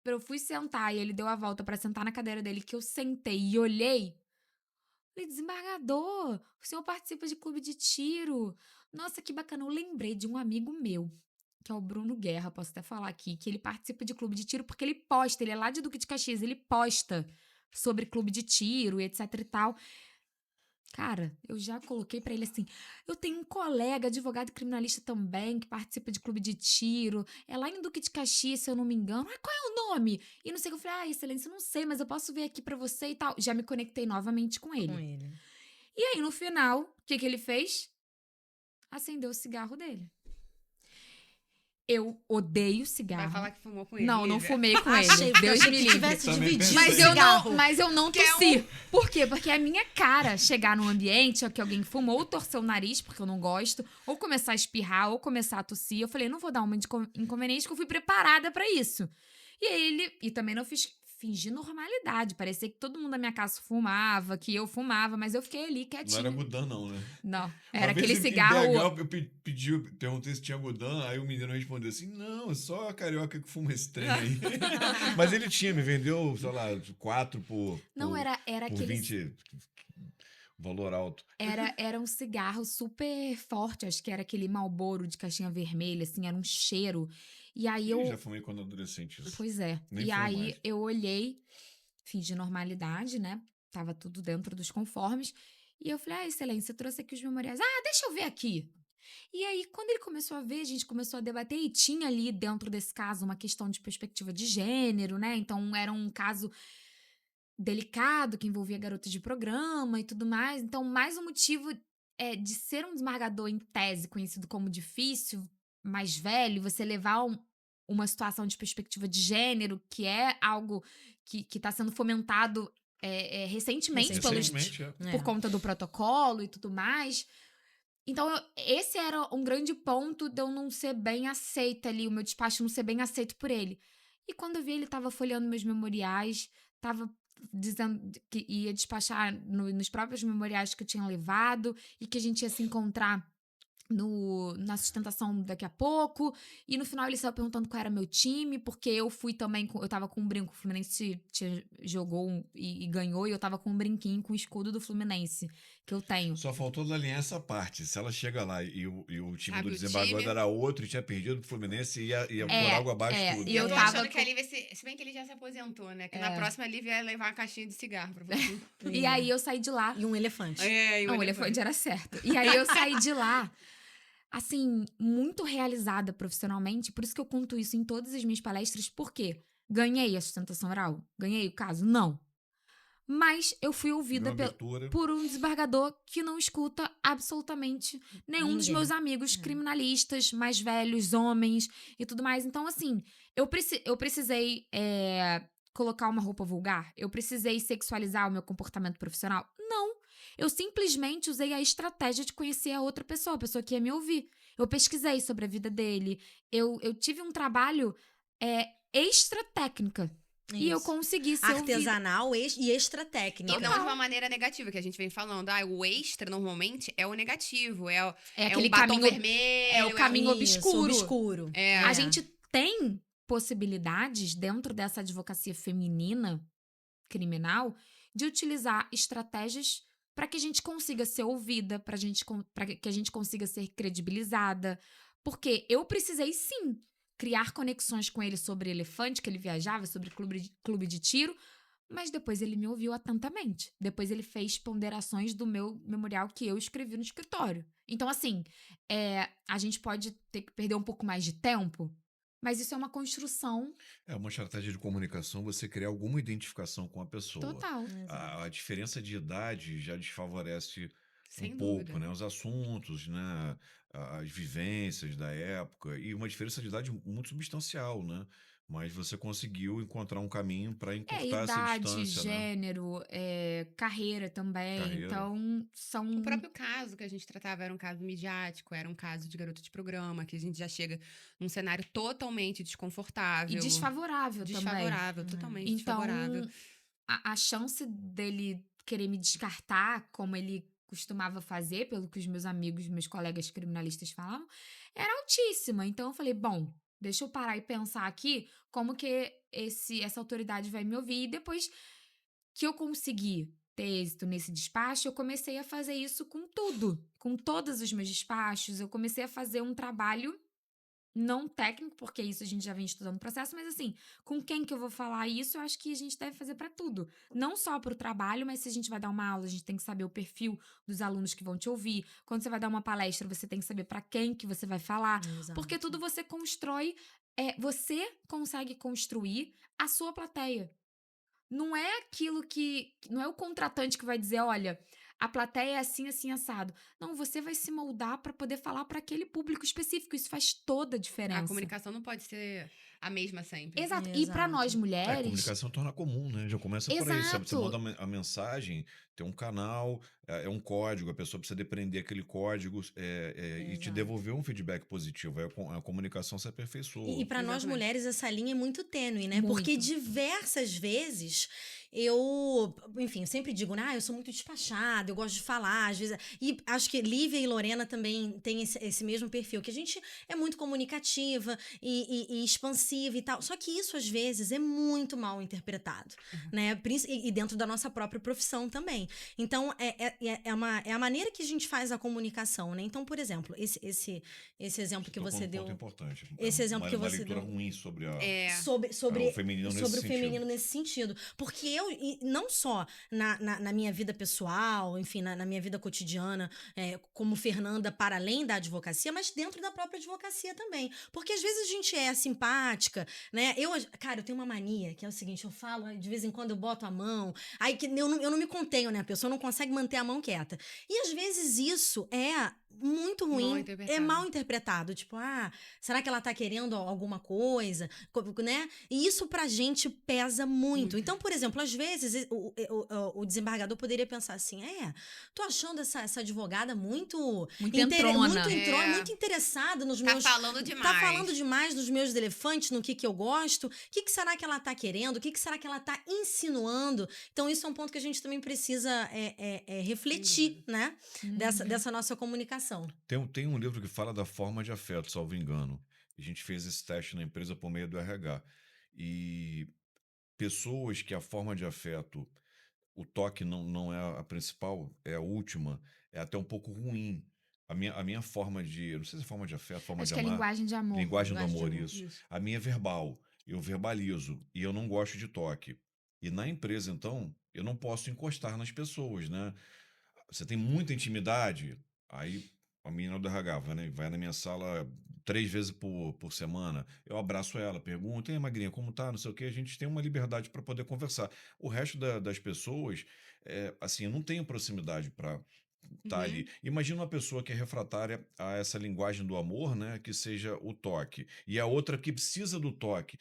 eu fui sentar e ele deu a volta pra sentar na cadeira dele, que eu sentei e olhei, falei, desembargador, o senhor participa de clube de tiro. Nossa, que bacana. Eu lembrei de um amigo meu, que é o Bruno Guerra, posso até falar aqui, que ele participa de clube de tiro porque ele posta, ele é lá de Duque de Caxias, ele posta sobre clube de tiro e etc e tal. Cara, eu já coloquei pra ele assim, eu tenho um colega, advogado criminalista também, que participa de clube de tiro, é lá em Duque de Caxias, se eu não me engano. Ah, qual é o nome? E não sei o que eu falei, excelência, não sei, mas eu posso ver aqui pra você e tal. Já me conectei novamente com ele. Com ele. E aí, no final, o que ele fez? Acendeu o cigarro dele. Eu odeio cigarro. Vai falar que fumou com ele. Não Lívia. fumei com Achei, ele. porque eu Deus achei me que livre. tivesse Também dividido pensei. Mas o eu cigarro. não Quer tossi. Por quê? Porque é minha cara chegar num ambiente que alguém fumou, ou torcer o nariz, porque eu não gosto, ou começar a espirrar, ou começar a tossir. Eu falei, não vou dar uma de inconveniente, que eu fui preparada pra isso. E aí e também não fingi normalidade. Parecia que todo mundo da minha casa fumava, que eu fumava, mas eu fiquei ali Não quietinha. era Gudan, não, né? Não, Uma era vez aquele em cigarro. BH, eu perguntei se tinha Gudan, aí o menino respondeu assim, não, é só a carioca que fuma esse trem aí. Mas ele tinha, me vendeu, sei lá, 4 por... Não, por, era por aquele. Valor alto. Era um cigarro super forte, acho que era aquele Marlboro de caixinha vermelha, assim, era um cheiro. E aí Eu eu. já fumei quando adolescente isso. Pois é. Nem E fumo aí mais. eu olhei, fingi normalidade, né? Tava tudo dentro dos conformes. E eu falei, excelência, eu trouxe aqui os memoriais. Deixa eu ver aqui. E aí, quando ele começou a ver, a gente começou a debater, e tinha ali dentro desse caso uma questão de perspectiva de gênero, né? Então era um caso delicado que envolvia garotas de programa e tudo mais. Então, mais um motivo de ser um desembargador em tese conhecido como difícil, mais velho, você levar uma situação de perspectiva de gênero, que é algo que está sendo fomentado recentemente Recentemente, por conta do protocolo e tudo mais. Então, esse era um grande ponto de eu não ser bem aceita ali, o meu despacho não ser bem aceito por ele. E quando eu vi, ele tava folheando meus memoriais, tava dizendo que ia despachar nos próprios memoriais que eu tinha levado e que a gente ia se encontrar na sustentação daqui a pouco. E no final ele saiu perguntando qual era meu time, porque eu fui também, eu tava com um brinco, o Fluminense jogou e ganhou, e eu tava com um brinquinho com o escudo do Fluminense, que eu tenho. Só faltou alinhar essa parte. Se ela chega lá e o time Sabe do o desembargador time? era outro e tinha perdido o Fluminense, ia por água abaixo tudo. E Eu eu tô tava achando que com- a Lívia, se bem que ele já se aposentou, né? Que na próxima a Lívia ia levar uma caixinha de cigarro pra você. E aí eu saí de lá. E um elefante. E Não, o elefante era certo. E aí eu saí de lá, assim, muito realizada profissionalmente. Por isso que eu conto isso em todas as minhas palestras. Por quê? Ganhei a sustentação oral? Ganhei o caso? Não. Mas eu fui Deu ouvida uma abertura. por um desembargador que não escuta absolutamente nenhum dos Ninguém. meus amigos criminalistas, mais velhos, homens e tudo mais. Então, assim, eu precisei colocar uma roupa vulgar? Eu precisei sexualizar o meu comportamento profissional? Não. Eu simplesmente usei a estratégia de conhecer a outra pessoa, a pessoa que ia me ouvir. Eu pesquisei sobre a vida dele. Eu tive um trabalho extra técnica. E eu Isso. consegui ser ouvida. Artesanal e extra técnica. E não de uma maneira negativa, que a gente vem falando. O extra, normalmente, é o negativo. É aquele um batom caminho- vermelho. é o caminho Isso, obscuro. obscuro. A gente tem possibilidades dentro dessa advocacia feminina criminal de utilizar estratégias para que a gente consiga ser ouvida, para que a gente consiga ser credibilizada. Porque eu precisei, sim, criar conexões com ele sobre elefante, que ele viajava, sobre clube de tiro, mas depois ele me ouviu atentamente. Depois ele fez ponderações do meu memorial que eu escrevi no escritório. Então, assim, a gente pode ter que perder um pouco mais de tempo, mas isso é uma construção É uma estratégia de comunicação você criar alguma identificação com a pessoa. total. A diferença de idade já desfavorece Sem um dúvida. pouco, né? Os assuntos, né? As vivências da época. E uma diferença de idade muito substancial, né? Mas você conseguiu encontrar um caminho para encurtar essa Idade, distância, né? gênero, carreira também. Carreira. Então, são. O próprio caso que a gente tratava era um caso midiático, era um caso de garota de programa, que a gente já chega num cenário totalmente desconfortável. E desfavorável também. Desfavorável, totalmente Então, desfavorável. a chance dele querer me descartar, como ele costumava fazer, pelo que os meus amigos, meus colegas criminalistas falavam, era altíssima. Então, eu falei, bom, deixa eu parar e pensar aqui como que essa autoridade vai me ouvir. E depois que eu consegui ter êxito nesse despacho, eu comecei a fazer isso com tudo. Com todos os meus despachos, eu comecei a fazer um trabalho não técnico, porque isso a gente já vem estudando o processo, mas assim, com quem que eu vou falar isso, eu acho que a gente deve fazer para tudo. Não só para o trabalho, mas se a gente vai dar uma aula, a gente tem que saber o perfil dos alunos que vão te ouvir. Quando você vai dar uma palestra, você tem que saber para quem que você vai falar. Exato. Porque tudo você constrói, você consegue construir a sua plateia. Não é aquilo não é o contratante que vai dizer, olha, a plateia é assim, assim, assado. Não, você vai se moldar para poder falar para aquele público específico. Isso faz toda a diferença. A comunicação não pode ser a mesma sempre. Exato. E para Exato. nós A mulheres, comunicação torna comum, né? Já começa por aí. Você Exato. manda a mensagem, tem um canal, é um código, a pessoa precisa depreender aquele código e te Exato. devolver um feedback positivo. Aí a comunicação se aperfeiçoa. E para nós Exatamente. mulheres essa linha é muito tênue, né? Muito. Porque diversas vezes eu sempre digo, eu sou muito despachada, eu gosto de falar, às vezes. E acho que Lívia e Lorena também têm esse mesmo perfil, que a gente é muito comunicativa e expansiva e tal. Só que isso, às vezes, é muito mal interpretado, né? E dentro da nossa própria profissão também. também. Então, é a maneira que a gente faz a comunicação, né? Então, por exemplo, esse exemplo que Tocou você num ponto deu. importante. Esse exemplo que Uma você leitura deu. ruim sobre É, Sobre o feminino nesse sobre o sentido. feminino nesse sentido. Porque e não só na minha vida pessoal, enfim, na minha vida cotidiana, como Fernanda, para além da advocacia, mas dentro da própria advocacia também. Porque às vezes a gente é simpática, né? Cara, eu tenho uma mania que é o seguinte: eu falo, de vez em quando eu boto a mão, aí que eu não me contenho, né? A pessoa não consegue manter a mão quieta. E às vezes isso é muito mal ruim, é interpretado. mal interpretado. Tipo, será que ela tá querendo alguma coisa? Né? E isso pra gente pesa muito. Muito. Então, por exemplo, às vezes o desembargador poderia pensar assim: tô achando essa advogada muito Muito entrona. muito interessada nos Tá meus. falando Tá demais. falando demais dos meus elefantes, no que eu gosto. O que será que ela tá querendo? O que será que ela tá insinuando? Então, isso é um ponto que a gente também precisa refletir, né? Dessa nossa comunicação. Tem um livro que fala da forma de afeto, salvo engano. A gente fez esse teste na empresa por meio do RH. E pessoas que a forma de afeto, o toque não é a principal, é a última, é até um pouco ruim. A minha forma de. Não sei se é forma de afeto, forma Acho de que é amar. linguagem de amor. Linguagem do Linguagem de amor, amor. isso. Isso. A minha é verbal. Eu verbalizo. E eu não gosto de toque. E na empresa, então, eu não posso encostar nas pessoas, né? Você tem muita intimidade, aí a menina do RH vai na minha sala 3 vezes por semana, eu abraço ela, pergunto, e aí, magrinha, como tá, não sei o quê, a gente tem uma liberdade para poder conversar. O resto das pessoas, assim, eu não tenho proximidade para estar Uhum. ali. Imagina uma pessoa que é refratária a essa linguagem do amor, né, que seja o toque, e a outra que precisa do toque.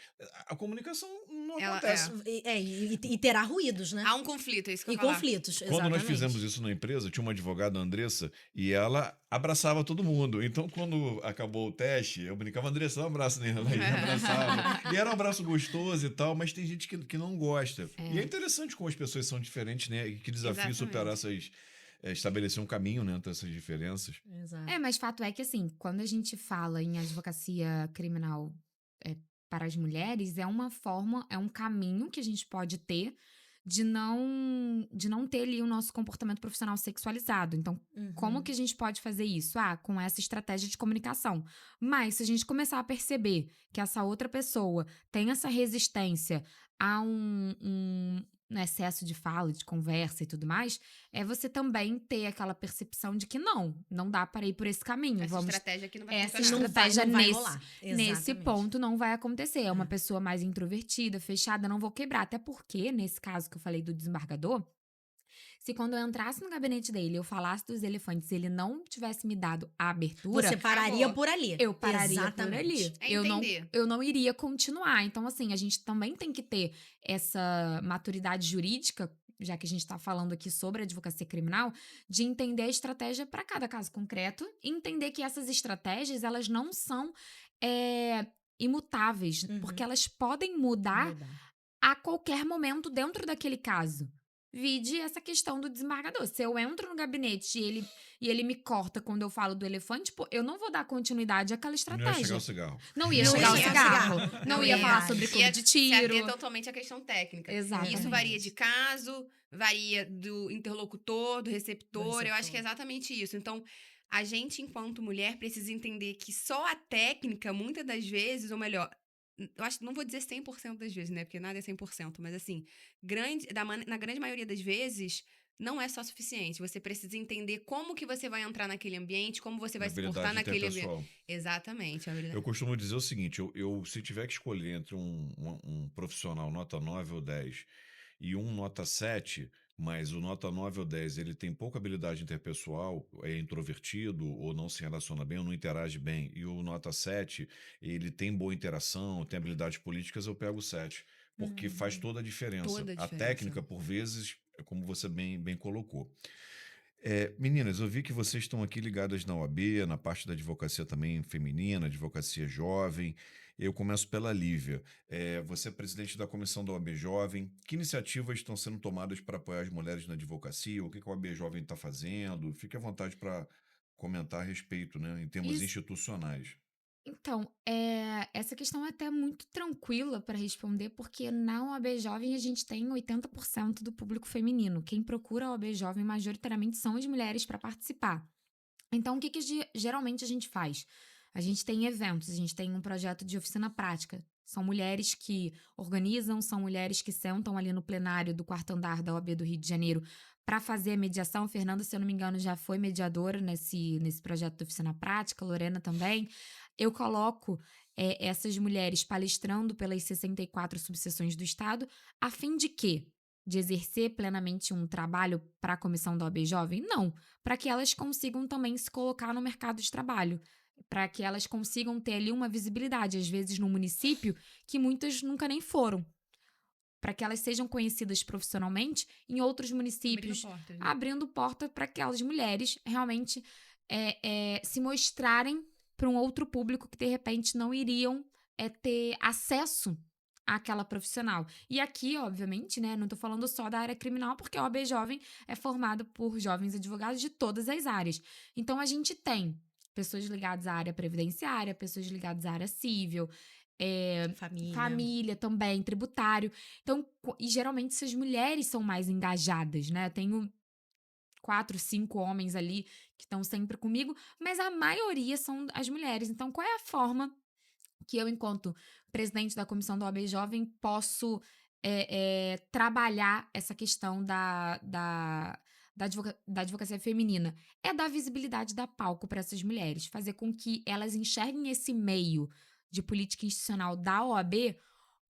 A comunicação não Ela- acontece. E terá ruídos, né? Há um conflito, é isso que eu E ia falar. conflitos, Quando nós exatamente. fizemos isso na empresa, tinha uma advogada, a Andressa, e ela abraçava todo mundo. Então, quando acabou o teste, eu brincava, Andressa, dá um abraço nela. Ela ia, abraçava. E era um abraço gostoso e tal, mas tem gente que não gosta. E é interessante como as pessoas são diferentes, né? E que desafio Exatamente. superar estabelecer um caminho, né, entre essas diferenças. Exato. Mas fato é que, assim, quando a gente fala em advocacia criminal para as mulheres, é uma forma, é um caminho que a gente pode ter de não ter ali o nosso comportamento profissional sexualizado. Então, como que a gente pode fazer isso? Com essa estratégia de comunicação. Mas, se a gente começar a perceber que essa outra pessoa tem essa resistência a um excesso de fala, de conversa e tudo mais, é você também ter aquela percepção de que não dá para ir por esse caminho. Essa estratégia aqui não vai Essa funcionar. estratégia não vai nesse- rolar. Nesse Exatamente. ponto não vai acontecer. É uma pessoa mais introvertida, fechada, não vou quebrar. Até porque, nesse caso que eu falei do desembargador, se quando eu entrasse no gabinete dele, eu falasse dos elefantes e ele não tivesse me dado a abertura, Você pararia Acabou. por ali. eu pararia Exatamente. por ali. É eu entender. não iria continuar. Então, assim, a gente também tem que ter essa maturidade jurídica, já que a gente está falando aqui sobre a advocacia criminal, de entender a estratégia para cada caso concreto e entender que essas estratégias, elas não são imutáveis, porque elas podem mudar a qualquer momento dentro daquele caso. Vide essa questão do desembargador. Se eu entro no gabinete e ele me corta quando eu falo do elefante, pô, eu não vou dar continuidade àquela Não ia chegar estratégia. o cigarro. Não ia Não chegar o ia cigarro. cigarro. Não Não ia ia. falar sobre clube Ia de se tiro. ater totalmente à questão técnica. Exatamente. Isso varia de caso, varia do interlocutor, do receptor. Eu acho que é receptor. exatamente isso. Então, a gente, enquanto mulher, precisa entender que só a técnica, muitas das vezes, ou melhor, eu acho, não vou dizer 100% das vezes, né? Porque nada é 100%, mas assim, na grande maioria das vezes, não é só suficiente. Você precisa entender como que você vai entrar naquele ambiente, como você vai se portar Habilidade naquele ambiente. interpessoal. Exatamente, a habilidade. Eu costumo dizer o seguinte: se tiver que escolher entre um profissional nota 9 ou 10 e um nota 7, mas o nota 9 ou 10 ele tem pouca habilidade interpessoal, é introvertido ou não se relaciona bem ou não interage bem, e o nota 7 ele tem boa interação, tem habilidades políticas, eu pego o 7, porque faz toda a diferença. Toda a A diferença. técnica, por vezes, é como você bem colocou. Meninas, eu vi que vocês estão aqui ligadas na OAB, na parte da advocacia também feminina, advocacia jovem. Eu começo pela Lívia. Você é presidente da comissão da OAB Jovem. Que iniciativas estão sendo tomadas para apoiar as mulheres na advocacia? O que a OAB Jovem está fazendo? Fique à vontade para comentar a respeito, né, em termos Isso. institucionais. Então, essa questão é até muito tranquila para responder, porque na OAB Jovem a gente tem 80% do público feminino. Quem procura a OAB Jovem majoritariamente são as mulheres para participar. Então, o que geralmente a gente faz? A gente tem eventos, a gente tem um projeto de oficina prática. São mulheres que organizam, são mulheres que sentam ali no plenário do quarto andar da OAB do Rio de Janeiro para fazer a mediação. Fernanda, se eu não me engano, já foi mediadora nesse projeto de oficina prática, Lorena também. Eu coloco essas mulheres palestrando pelas 64 subseções do Estado, a fim de quê? De exercer plenamente um trabalho para a comissão da OAB Jovem? Não, para que elas consigam também se colocar no mercado de trabalho, para que elas consigam ter ali uma visibilidade, às vezes no município, que muitas nunca nem foram, para que elas sejam conhecidas profissionalmente em outros municípios, abrindo porta para aquelas mulheres realmente se mostrarem para um outro público que de repente não iriam ter acesso àquela profissional. E aqui, obviamente, né, não tô falando só da área criminal, porque a OAB Jovem é formada por jovens advogados de todas as áreas. Então, a gente tem pessoas ligadas à área previdenciária, pessoas ligadas à área civil, família também, tributário. Então, e geralmente essas mulheres são mais engajadas, né? Tenho 4, 5 homens ali que estão sempre comigo, mas a maioria são as mulheres. Então, qual é a forma que eu, enquanto presidente da comissão da OAB Jovem, posso trabalhar essa questão da advocacia feminina? É dar visibilidade, dar palco para essas mulheres, fazer com que elas enxerguem esse meio de política institucional da OAB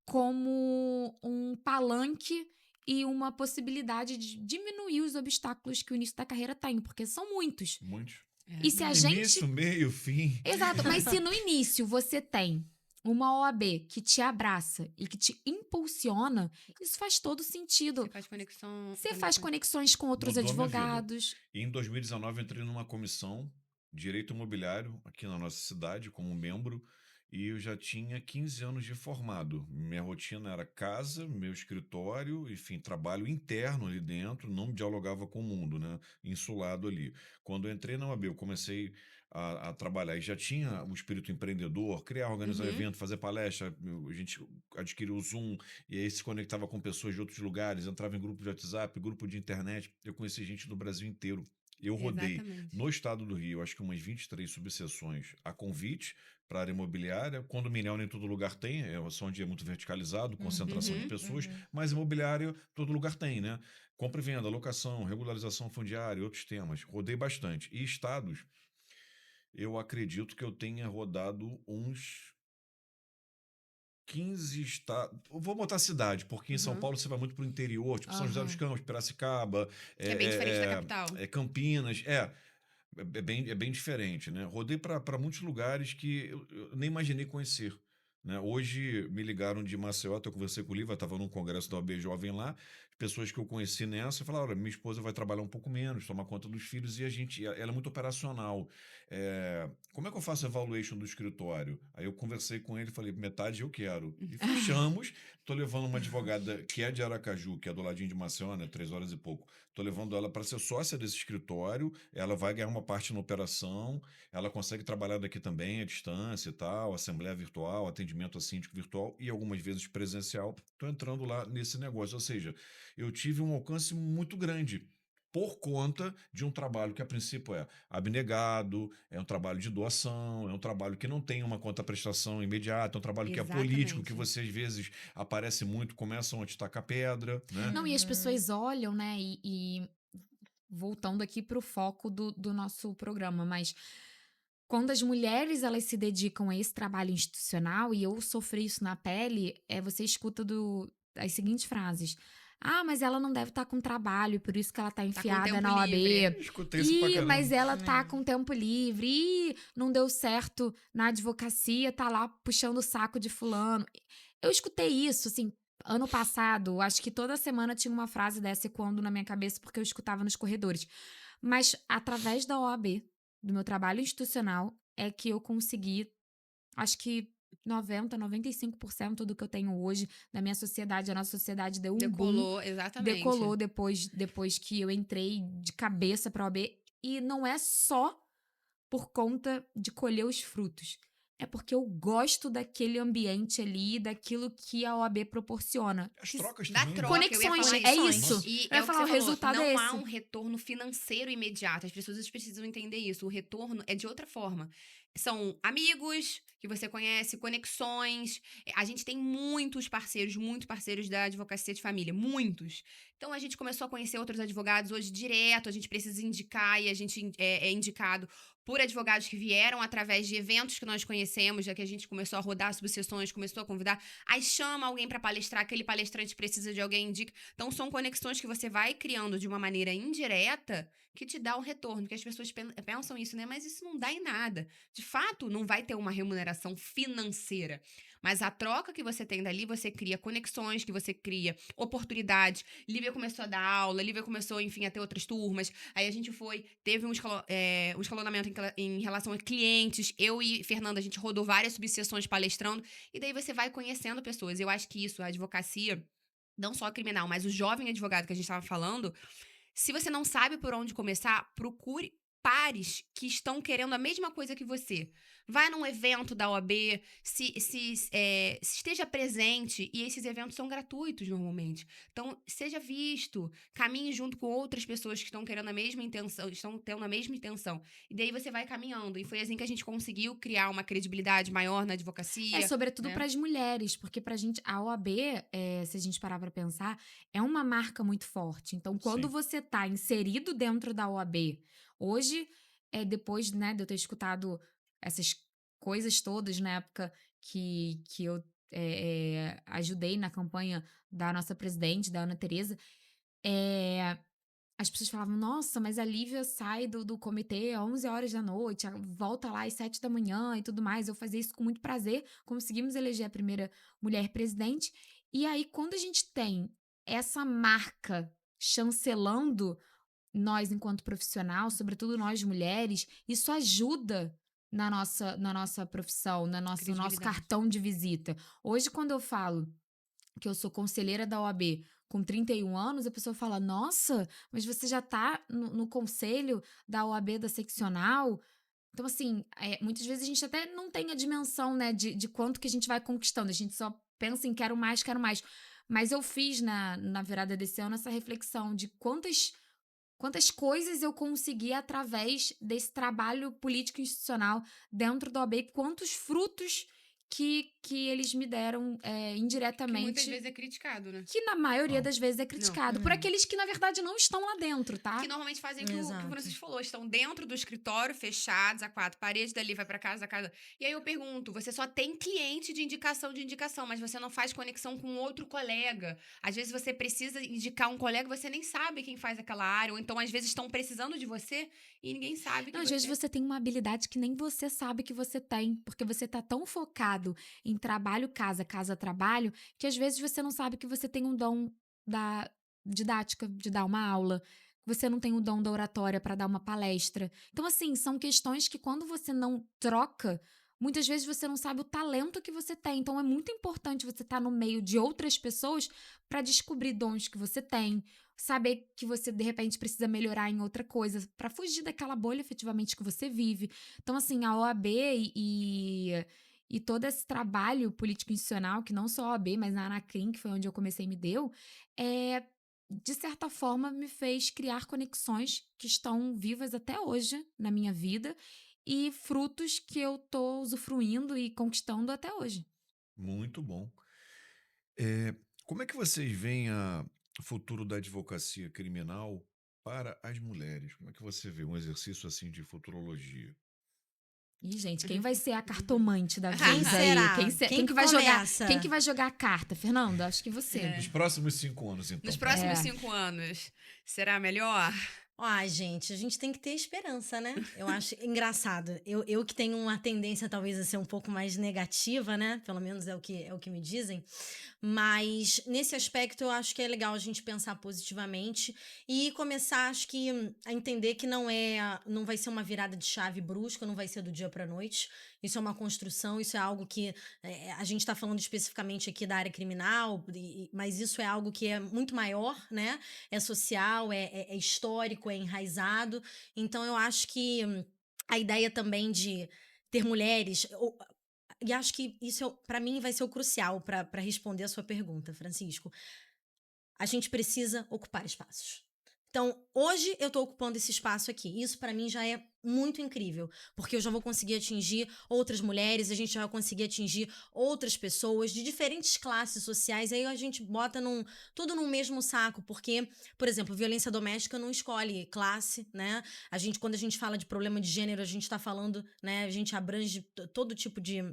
como um palanque e uma possibilidade de diminuir os obstáculos que o início da carreira tem, porque são muitos. Muitos. E se a gente... Início, meio, fim. Exato, mas se no início você tem uma OAB que te abraça e que te impulsiona, isso faz todo sentido. Você faz conexões com outros advogados. E em 2019 eu entrei numa comissão de direito imobiliário aqui na nossa cidade como membro, e eu já tinha 15 anos de formado. Minha rotina era casa, meu escritório, enfim, trabalho interno ali dentro, não dialogava com o mundo, né? Insulado ali. Quando eu entrei na OAB, eu comecei a trabalhar e já tinha o espírito empreendedor, criar, organizar evento, fazer palestra, a gente adquiriu o Zoom, e aí se conectava com pessoas de outros lugares, entrava em grupo de WhatsApp, grupo de internet, eu conheci gente do Brasil inteiro. Eu rodei no estado do Rio, acho que umas 23 subseções a convite para a área imobiliária. Condominial nem todo lugar tem, só onde é muito verticalizado, concentração de pessoas, mas imobiliário todo lugar tem, né? Compra e venda, locação, regularização fundiária, outros temas. Rodei bastante. E estados, eu acredito que eu tenha rodado uns 15 estados. Vou botar cidade, porque em São Paulo você vai muito pro interior, tipo São José dos Campos, Piracicaba. É bem diferente da capital. Campinas. É bem diferente, né? Rodei para muitos lugares que eu nem imaginei conhecer, né? Hoje me ligaram de Maceió, eu conversei com o Liva, estava num congresso da OAB Jovem lá, pessoas que eu conheci nessa falaram: olha, minha esposa vai trabalhar um pouco menos, tomar conta dos filhos, e ela é muito operacional. Como é que eu faço a evaluation do escritório? Aí eu conversei com ele, falei: metade eu quero. E fechamos. Estou levando uma advogada que é de Aracaju, que é do ladinho de Maceió, né? 3 horas e pouco. Estou levando ela para ser sócia desse escritório, ela vai ganhar uma parte na operação, ela consegue trabalhar daqui também à distância e tal, assembleia virtual, atendimento a síndico virtual e algumas vezes presencial. Estou entrando lá nesse negócio, ou seja, eu tive um alcance muito grande por conta de um trabalho que a princípio é abnegado, é um trabalho de doação, é um trabalho que não tem uma contraprestação imediata, é um trabalho que é político, que você às vezes aparece muito, começam a te tacar pedra, né? Não, e as pessoas olham, né, e voltando aqui para o foco do nosso programa, mas quando as mulheres elas se dedicam a esse trabalho institucional, e eu sofri isso na pele, você escuta as seguintes frases: ah, mas ela não deve estar com trabalho, por isso que ela tá enfiada na OAB. Escutei isso pra caramba. Mas ela tá com tempo livre. Ih, não deu certo na advocacia, tá lá puxando o saco de fulano. Eu escutei isso, assim, ano passado. Acho que toda semana tinha uma frase dessa ecoando na minha cabeça, porque eu escutava nos corredores. Mas através da OAB, do meu trabalho institucional, é que eu consegui, acho que 95% do que eu tenho hoje na minha sociedade. A nossa sociedade deu um Decolou, boom. exatamente. Decolou depois que eu entrei de cabeça pra OAB. E não é só por conta de colher os frutos. é porque eu gosto daquele ambiente ali, daquilo que a OAB proporciona. As Que- trocas Da também, né? troca, eu ia Conexões, falar é isso. isso. E Eu ia é o que falar, você o falou, resultado não é há esse. um retorno financeiro imediato. As pessoas precisam entender isso. O retorno é de outra forma. São amigos que você conhece, conexões. A gente tem muitos parceiros da advocacia de família, muitos. Então a gente começou a conhecer outros advogados hoje direto, a gente precisa indicar e a gente é indicado por advogados que vieram através de eventos que nós conhecemos, já que a gente começou a rodar subseções, começou a convidar, aí chama alguém para palestrar, aquele palestrante precisa de alguém, indica. Então são conexões que você vai criando de uma maneira indireta que te dá um retorno, que as pessoas pensam isso, né? Mas isso não dá em nada. De fato, não vai ter uma remuneração financeira. Mas a troca que você tem dali, você cria conexões, que você cria oportunidades. Lívia começou a dar aula, Lívia começou, enfim, a ter outras turmas. Aí a gente teve um escalonamento em relação a clientes. Eu e Fernanda, a gente rodou várias subseções palestrando. E daí você vai conhecendo pessoas. Eu acho que isso, a advocacia, não só a criminal, mas o jovem advogado que a gente estava falando, se você não sabe por onde começar, procure pares que estão querendo a mesma coisa que você. Vai num evento da OAB, se esteja presente, e esses eventos são gratuitos normalmente. Então, seja visto, caminhe junto com outras pessoas que estão querendo a mesma intenção, estão tendo a mesma intenção. E daí você vai caminhando. E foi assim que a gente conseguiu criar uma credibilidade maior na advocacia. É, sobretudo né? para as mulheres, porque pra gente, a OAB, se a gente parar pra pensar, é uma marca muito forte. Então, quando Sim. você tá inserido dentro da OAB, hoje, depois, né, de eu ter escutado essas coisas todas na época que eu ajudei na campanha da nossa presidente, da Ana Tereza, as pessoas falavam, nossa, mas a Lívia sai do comitê às 11 horas da noite, volta lá às 7 da manhã e tudo mais. Eu fazia isso com muito prazer. Conseguimos eleger a primeira mulher presidente. E aí, quando a gente tem essa marca chancelando nós enquanto profissional, sobretudo nós mulheres, isso ajuda na nossa profissão, no nosso Credibilidade. cartão de visita. Hoje, quando eu falo que eu sou conselheira da OAB com 31 anos, a pessoa fala: Nossa, mas você já tá no conselho da OAB da seccional? Então, assim, muitas vezes a gente até não tem a dimensão, né, de quanto que a gente vai conquistando. A gente só pensa em quero mais, quero mais. Mas eu fiz na virada desse ano essa reflexão de quantas coisas eu consegui através desse trabalho político institucional dentro da OAB, quantos frutos que eles me deram Que muitas indiretamente, vezes é criticado, né? que na maioria das vezes é criticado, por aqueles que, na verdade, não estão lá dentro, tá? Que normalmente fazem o que o Exato. Francisco falou, estão dentro do escritório, fechados, a quatro paredes, dali vai pra casa, da casa. E aí eu pergunto, você só tem cliente de indicação, mas você não faz conexão com outro colega. Às vezes você precisa indicar um colega, você nem sabe quem faz aquela área, ou então às vezes estão precisando de você e ninguém sabe que Não, às vezes você tem uma habilidade que nem você sabe que você tem, porque você tá tão focado em trabalho, casa, casa, trabalho, que às vezes você não sabe que você tem um dom da didática, de dar uma aula, que você não tem o dom da oratória para dar uma palestra. Então, assim, são questões que quando você não troca, muitas vezes você não sabe o talento que você tem. Então, é muito importante você estar no meio de outras pessoas para descobrir dons que você tem, saber que você de repente precisa melhorar em outra coisa para fugir daquela bolha efetivamente que você vive. Então, assim, a OAB e todo esse trabalho político institucional, que não só a OAB, mas na Anacrim, que foi onde eu comecei, me deu, de certa forma me fez criar conexões que estão vivas até hoje na minha vida e frutos que eu tô usufruindo e conquistando até hoje. Muito bom. É, como é que vocês veem o futuro da advocacia criminal para as mulheres? Como é que você vê um exercício assim de futurologia? Ih, gente, quem vai ser a cartomante da Quem vez será? aí? Quem Quem que que vai jogar? começa? Quem que vai jogar a carta? Fernando, acho que você. Nos próximos 5 anos, então. Nos próximos É. 5 anos, será melhor? Ai, gente, a gente tem que ter esperança, né? Eu acho engraçado. Eu que tenho uma tendência talvez a ser um pouco mais negativa, né? Pelo menos é o que me dizem. Mas nesse aspecto eu acho que é legal a gente pensar positivamente e começar, acho que, a entender que não vai ser uma virada de chave brusca, não vai ser do dia pra noite. Isso é uma construção, isso é algo que a gente está falando especificamente aqui da área criminal, mas isso é algo que é muito maior, né? É social, é histórico, é enraizado. Então, eu acho que a ideia também de ter mulheres, e acho que isso, para mim, vai ser o crucial para responder a sua pergunta, Francisco. A gente precisa ocupar espaços. Então, hoje eu estou ocupando esse espaço aqui. Isso para mim já é muito incrível, porque eu já vou conseguir atingir outras mulheres, a gente já vai conseguir atingir outras pessoas de diferentes classes sociais. Aí a gente bota tudo num mesmo saco, porque, por exemplo, violência doméstica não escolhe classe, né? Quando a gente fala de problema de gênero, a gente está falando, né? A gente abrange todo tipo de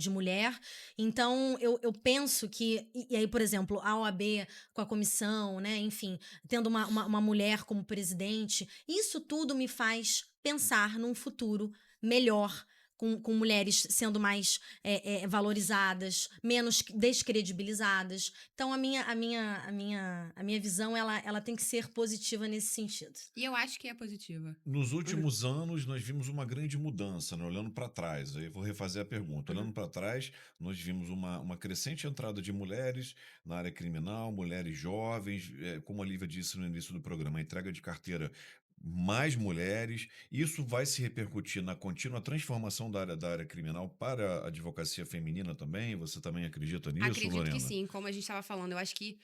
mulher. Então, eu penso que. E aí, por exemplo, a OAB com a comissão, né? Enfim, tendo uma mulher como presidente, isso tudo me faz pensar num futuro melhor. Com mulheres sendo mais valorizadas, menos descredibilizadas. Então, a minha visão, ela tem que ser positiva nesse sentido. E eu acho que é positiva. Nos últimos anos, nós vimos uma grande mudança, né? Olhando para trás. Aí eu vou refazer a pergunta. Olhando para trás, nós vimos uma crescente entrada de mulheres na área criminal, mulheres jovens, como a Lívia disse no início do programa, a entrega de carteira, mais mulheres. Isso vai se repercutir na contínua transformação da área criminal para a advocacia feminina também? Você também acredita nisso, Acredito Lorena? que sim, como a gente estava falando, eu acho que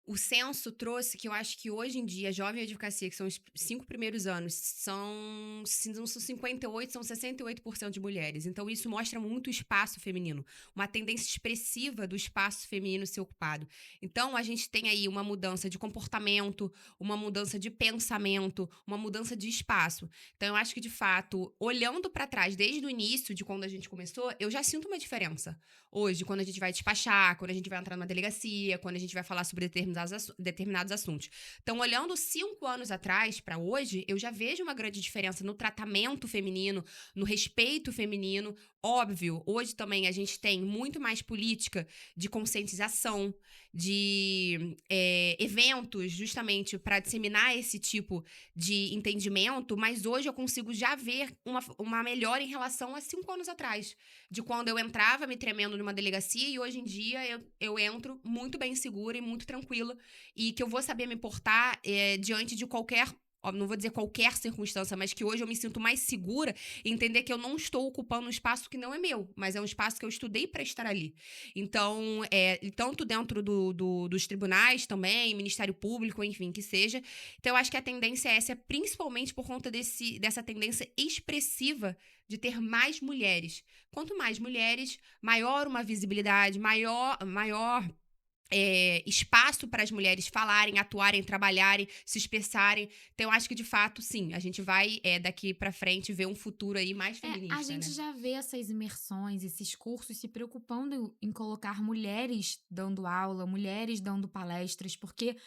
o censo trouxe que eu acho que hoje em dia, a jovem advocacia, que são os 5 primeiros anos, se não são 58, são 68% de mulheres. Então, isso mostra muito o espaço feminino, uma tendência expressiva do espaço feminino ser ocupado. Então, a gente tem aí uma mudança de comportamento, uma mudança de pensamento, uma mudança de espaço. Então, eu acho que, de fato, olhando para trás, desde o início de quando a gente começou, eu já sinto uma diferença. Hoje, quando a gente vai despachar, quando a gente vai entrar numa delegacia, quando a gente vai falar sobre determinados assuntos. Então, olhando 5 anos atrás para hoje, eu já vejo uma grande diferença no tratamento feminino, no respeito feminino. Óbvio, hoje também a gente tem muito mais política de conscientização, de eventos justamente para disseminar esse tipo de entendimento, mas hoje eu consigo já ver uma melhora em relação a 5 anos atrás, de quando eu entrava me tremendo numa delegacia e hoje em dia eu entro muito bem segura e muito tranquila e que eu vou saber me portar diante de qualquer, não vou dizer qualquer circunstância, mas que hoje eu me sinto mais segura e entender que eu não estou ocupando um espaço que não é meu, mas é um espaço que eu estudei para estar ali. Então, tanto dentro dos tribunais também, Ministério Público, enfim, que seja. Então, eu acho que a tendência é essa, principalmente por conta dessa tendência expressiva de ter mais mulheres. Quanto mais mulheres, maior uma visibilidade, maior espaço para as mulheres falarem, atuarem, trabalharem, se expressarem. Então, eu acho que, de fato, sim, a gente vai, daqui para frente, ver um futuro aí mais feminista, A gente né? já vê essas imersões, esses cursos se preocupando em colocar mulheres dando aula, mulheres dando palestras, porque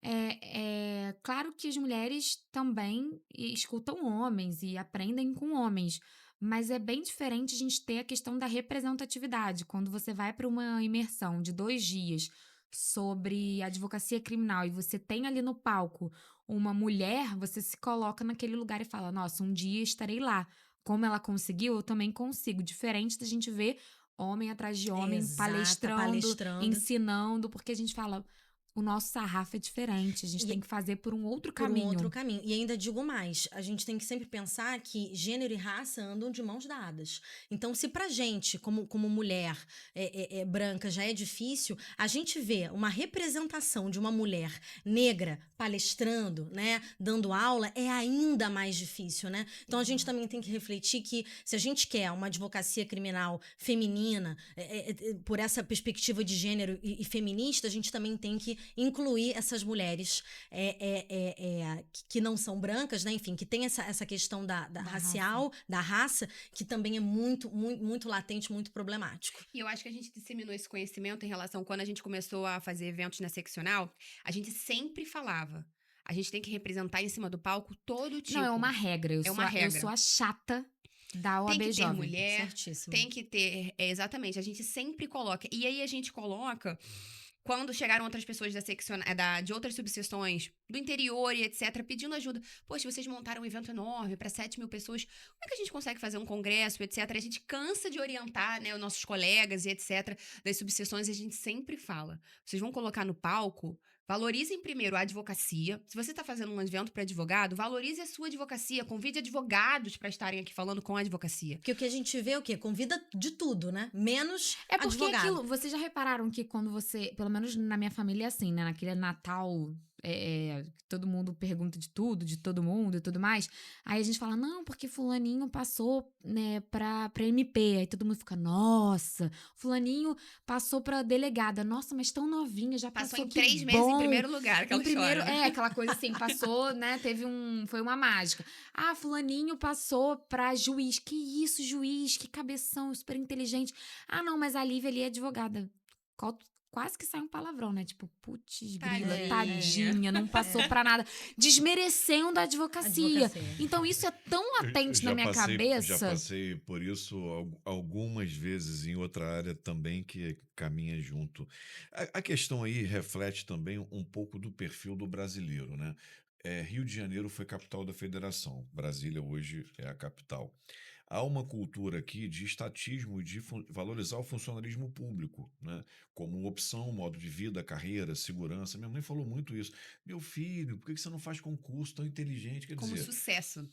é claro que as mulheres também escutam homens e aprendem com homens, mas é bem diferente a gente ter a questão da representatividade. Quando você vai para uma imersão de 2 dias sobre advocacia criminal e você tem ali no palco uma mulher, você se coloca naquele lugar e fala: nossa, um dia estarei lá. Como ela conseguiu, eu também consigo. Diferente da gente ver homem atrás de homem Exata, palestrando. ensinando, porque a gente fala: o nosso sarrafo é diferente, a gente tem que fazer por um outro Por um caminho. outro caminho. E ainda digo mais, a gente tem que sempre pensar que gênero e raça andam de mãos dadas. Então, se pra gente, como mulher branca, já é difícil, a gente vê uma representação de uma mulher negra palestrando, né, dando aula, é ainda mais difícil, né? Então, a gente também tem que refletir que se a gente quer uma advocacia criminal feminina, por essa perspectiva de gênero e feminista, a gente também tem que incluir essas mulheres que não são brancas, né? Enfim, que tem essa questão da racial, da raça, que também é muito, muito, muito latente, muito problemático. E eu acho que a gente disseminou esse conhecimento em relação, quando a gente começou a fazer eventos na seccional, a gente sempre falava, a gente tem que representar em cima do palco todo tipo. Não, é uma regra. É uma regra. Eu sou a chata da OAB Tem que ter Jovem. mulher, Certíssimo. tem que ter, exatamente, a gente sempre coloca. E aí a gente coloca, quando chegaram outras pessoas de outras subseções, do interior e etc., pedindo ajuda. Poxa, vocês montaram um evento enorme para 7 mil pessoas, como é que a gente consegue fazer um congresso, etc.? A gente cansa de orientar, né, os nossos colegas e etc., das subseções, e a gente sempre fala, vocês vão colocar no palco Valorizem primeiro a advocacia. Se você está fazendo um evento para advogado, valorize a sua advocacia. Convide advogados para estarem aqui falando com a advocacia. Porque o que a gente vê é o quê? Convida de tudo, né? Menos É porque advogado. aquilo, vocês já repararam que quando você, pelo menos na minha família é assim, né? Naquele Natal, todo mundo pergunta de tudo, de todo mundo e tudo mais. Aí a gente fala, não, porque fulaninho passou, né, pra MP. Aí todo mundo fica, nossa, fulaninho passou pra delegada. Nossa, mas tão novinha, já Passou passou, em que 3 meses em bom. primeiro lugar, aquela Em primeiro, história, né? aquela coisa assim, passou, né? Foi uma mágica. Ah, fulaninho passou pra juiz. Que isso, juiz? Que cabeção, super inteligente. Ah, não, mas a Lívia ali é advogada. Quase que sai um palavrão, né? Tipo, putz, grila, Tadinha. tadinha, não passou pra nada. Desmerecendo a advocacia. Então isso é tão latente na minha Já cabeça. passei por isso algumas vezes em outra área também que caminha junto. A questão aí reflete também um pouco do perfil do brasileiro, né? Rio de Janeiro foi capital da federação, Brasília hoje é a capital. Há uma cultura aqui de estatismo e de valorizar o funcionalismo público, né? Como opção, modo de vida, carreira, segurança. Minha mãe falou muito isso. Meu filho, por que você não faz concurso tão inteligente? Quer Como dizer, sucesso.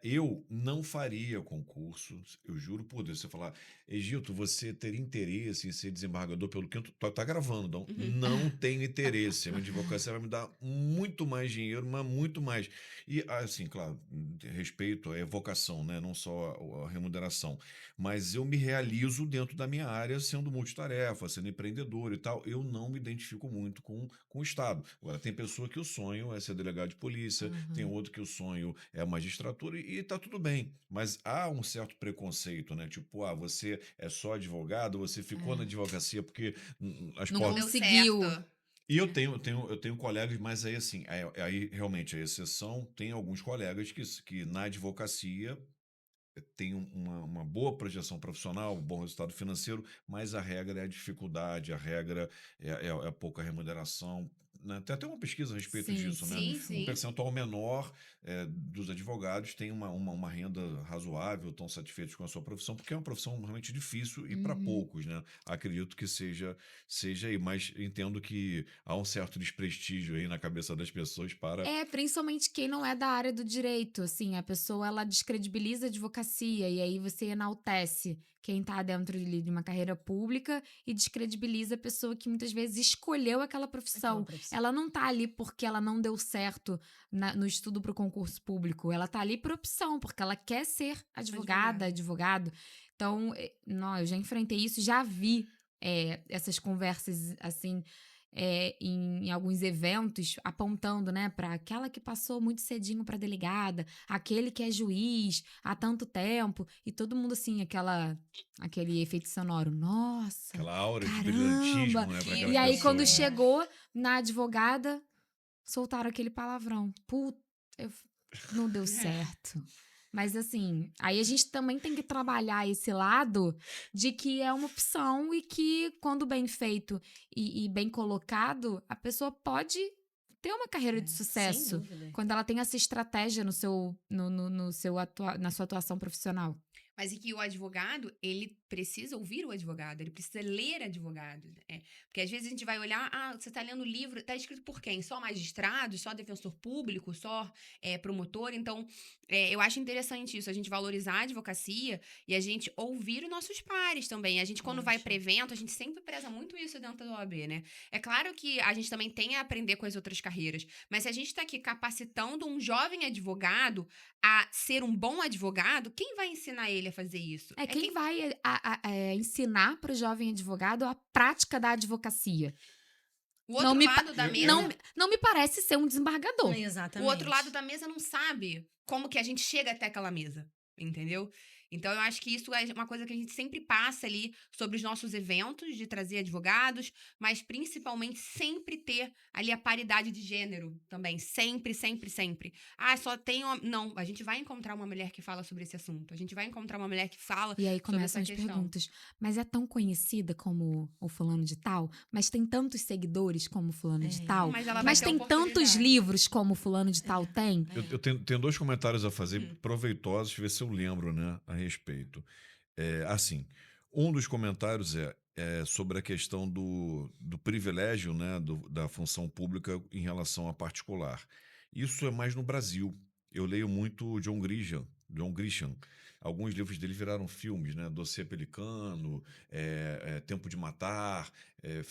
eu não faria concurso, eu juro por Deus. Você falar, Egito, você teria interesse em ser desembargador pelo que tá gravando, não? Não tenho interesse. A advocacia vai me dar muito mais dinheiro, mas muito mais. E, assim, claro, respeito à vocação, né? Não só a remuneração. Mas eu me realizo dentro da minha área sendo multitarefa, sendo empreendedor e tal. Eu não me identifico muito com o Estado. Agora, tem pessoa que o sonho é ser delegado de polícia, tem outro que o sonho é a magistratura e tá tudo bem. Mas há um certo preconceito, né? Tipo, você é só advogado, você ficou na advocacia porque as Não portas. Deu conseguiu. certo. E eu tenho colegas, mas aí assim, aí realmente a exceção, tem alguns colegas que na advocacia tem uma boa projeção profissional, um bom resultado financeiro, mas a regra é a dificuldade, a regra é a pouca remuneração, né? Tem até uma pesquisa a respeito Sim, disso, né? Sim, Um sim. percentual menor dos advogados tem uma renda razoável, estão satisfeitos com a sua profissão, porque é uma profissão realmente difícil e para poucos, né? Acredito que seja aí, mas entendo que há um certo desprestígio aí na cabeça das pessoas para. Principalmente quem não é da área do direito, assim, a pessoa ela descredibiliza a advocacia e aí você enaltece quem tá dentro de uma carreira pública e descredibiliza a pessoa que muitas vezes escolheu aquela profissão. Ela não tá ali porque ela não deu certo no estudo pro concurso público, ela tá ali por opção, porque ela quer ser advogado. Então, não, eu já enfrentei isso, já vi essas conversas assim em alguns eventos, apontando, né, para aquela que passou muito cedinho para delegada, aquele que é juiz há tanto tempo, e todo mundo assim, aquele efeito sonoro. Nossa, Aquela aura de caramba! brilhantismo, né, para E aquelas aí, pessoas, quando né? chegou na advogada, soltaram aquele palavrão. Puta, não deu certo. Mas assim, aí a gente também tem que trabalhar esse lado de que é uma opção e que, quando bem feito e bem colocado, a pessoa pode ter uma carreira de sucesso Sem dúvida. quando ela tem essa estratégia na sua atuação profissional. Mas e que o advogado, ele precisa ouvir o advogado, ele precisa ler advogado. Porque às vezes a gente vai olhar, você tá lendo o livro, tá escrito por quem? Só magistrado, só defensor público, só promotor? Então, eu acho interessante isso, a gente valorizar a advocacia e a gente ouvir os nossos pares também. A gente, quando vai para evento, a gente sempre preza muito isso dentro da OAB, né? É claro que a gente também tem a aprender com as outras carreiras, mas se a gente tá aqui capacitando um jovem advogado a ser um bom advogado, quem vai ensinar ele a fazer isso? Quem vai ensinar para o jovem advogado a prática da advocacia. O outro lado da mesa... Não me parece ser um desembargador. Exatamente. O outro lado da mesa não sabe como que a gente chega até aquela mesa, entendeu? Então, eu acho que isso é uma coisa que a gente sempre passa ali sobre os nossos eventos, de trazer advogados, mas principalmente sempre ter ali a paridade de gênero também. Sempre, sempre, sempre. Só tem uma... Não, a gente vai encontrar uma mulher que fala sobre esse assunto. A gente vai encontrar uma mulher que fala E aí sobre começam essa as questão. perguntas. Mas é tão conhecida como o fulano de tal? Mas tem tantos seguidores como o fulano de tal? Mas ela vai Mas ter tem tantos oportunidade. livros como o fulano de tal tem? Eu tenho dois comentários a fazer proveitosos, ver se eu lembro, né, a respeito. Assim, um dos comentários sobre a questão do privilégio, né, da função pública em relação à particular. Isso é mais no Brasil. Eu leio muito John Grisham. Alguns livros dele viraram filmes, né? Dossiê Pelicano, Tempo de Matar,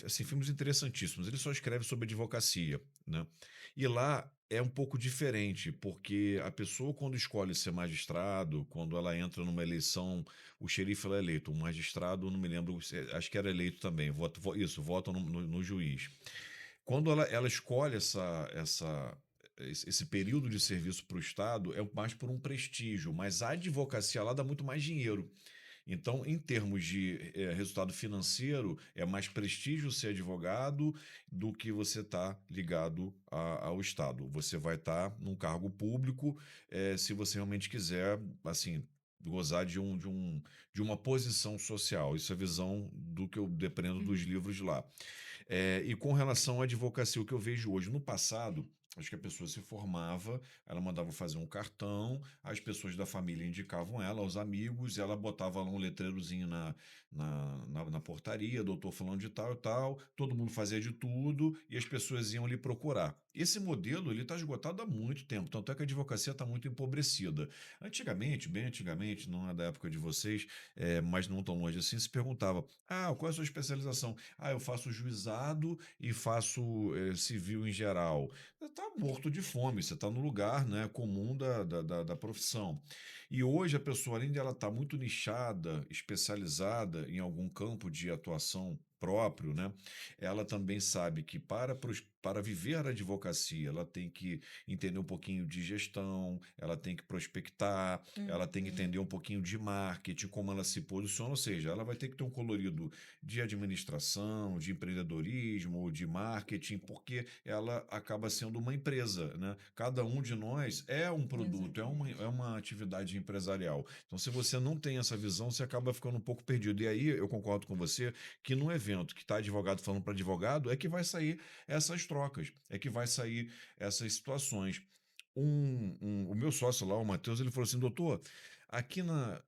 assim, filmes interessantíssimos. Ele só escreve sobre advocacia, né? E lá é um pouco diferente, porque a pessoa, quando escolhe ser magistrado, quando ela entra numa eleição, o xerife ela é eleito, o magistrado, não me lembro, acho que era eleito também, vota no juiz. Quando ela escolhe esse período de serviço para o Estado, é mais por um prestígio, mas a advocacia lá dá muito mais dinheiro. Então, em termos de resultado financeiro, é mais prestígio ser advogado do que você estar ligado ao Estado. Você vai estar num cargo público, se você realmente quiser, assim, gozar de uma posição social. Isso é a visão do que eu depreendo dos Uhum. livros lá. E com relação à advocacia, o que eu vejo hoje, no passado, acho que a pessoa se formava, ela mandava fazer um cartão, as pessoas da família indicavam ela, os amigos, ela botava lá um letreirozinho na portaria, doutor falando de tal e tal, todo mundo fazia de tudo e as pessoas iam lhe procurar. Esse modelo ele está esgotado há muito tempo, tanto é que a advocacia está muito empobrecida. Antigamente, bem antigamente, não é da época de vocês, mas não tão longe assim, se perguntava: qual é a sua especialização? Eu faço juizado e faço civil em geral. Você está morto de fome, você está no lugar, né, comum da profissão. E hoje a pessoa, além de ela estar muito nichada, especializada em algum campo de atuação próprio, né, ela também sabe que para viver a advocacia, ela tem que entender um pouquinho de gestão, ela tem que prospectar, ela tem que Uhum. entender um pouquinho de marketing, como ela se posiciona, ou seja, ela vai ter que ter um colorido de administração, de empreendedorismo, de marketing, porque ela acaba sendo uma empresa, né? Cada um de nós é um produto, Exatamente. é uma atividade empresarial. Então, se você não tem essa visão, você acaba ficando um pouco perdido. E aí, eu concordo com você que no evento que está advogado falando para advogado é que vai sair essas trocas, é que vai sair essas situações. O meu sócio lá, o Matheus, ele falou assim: doutor,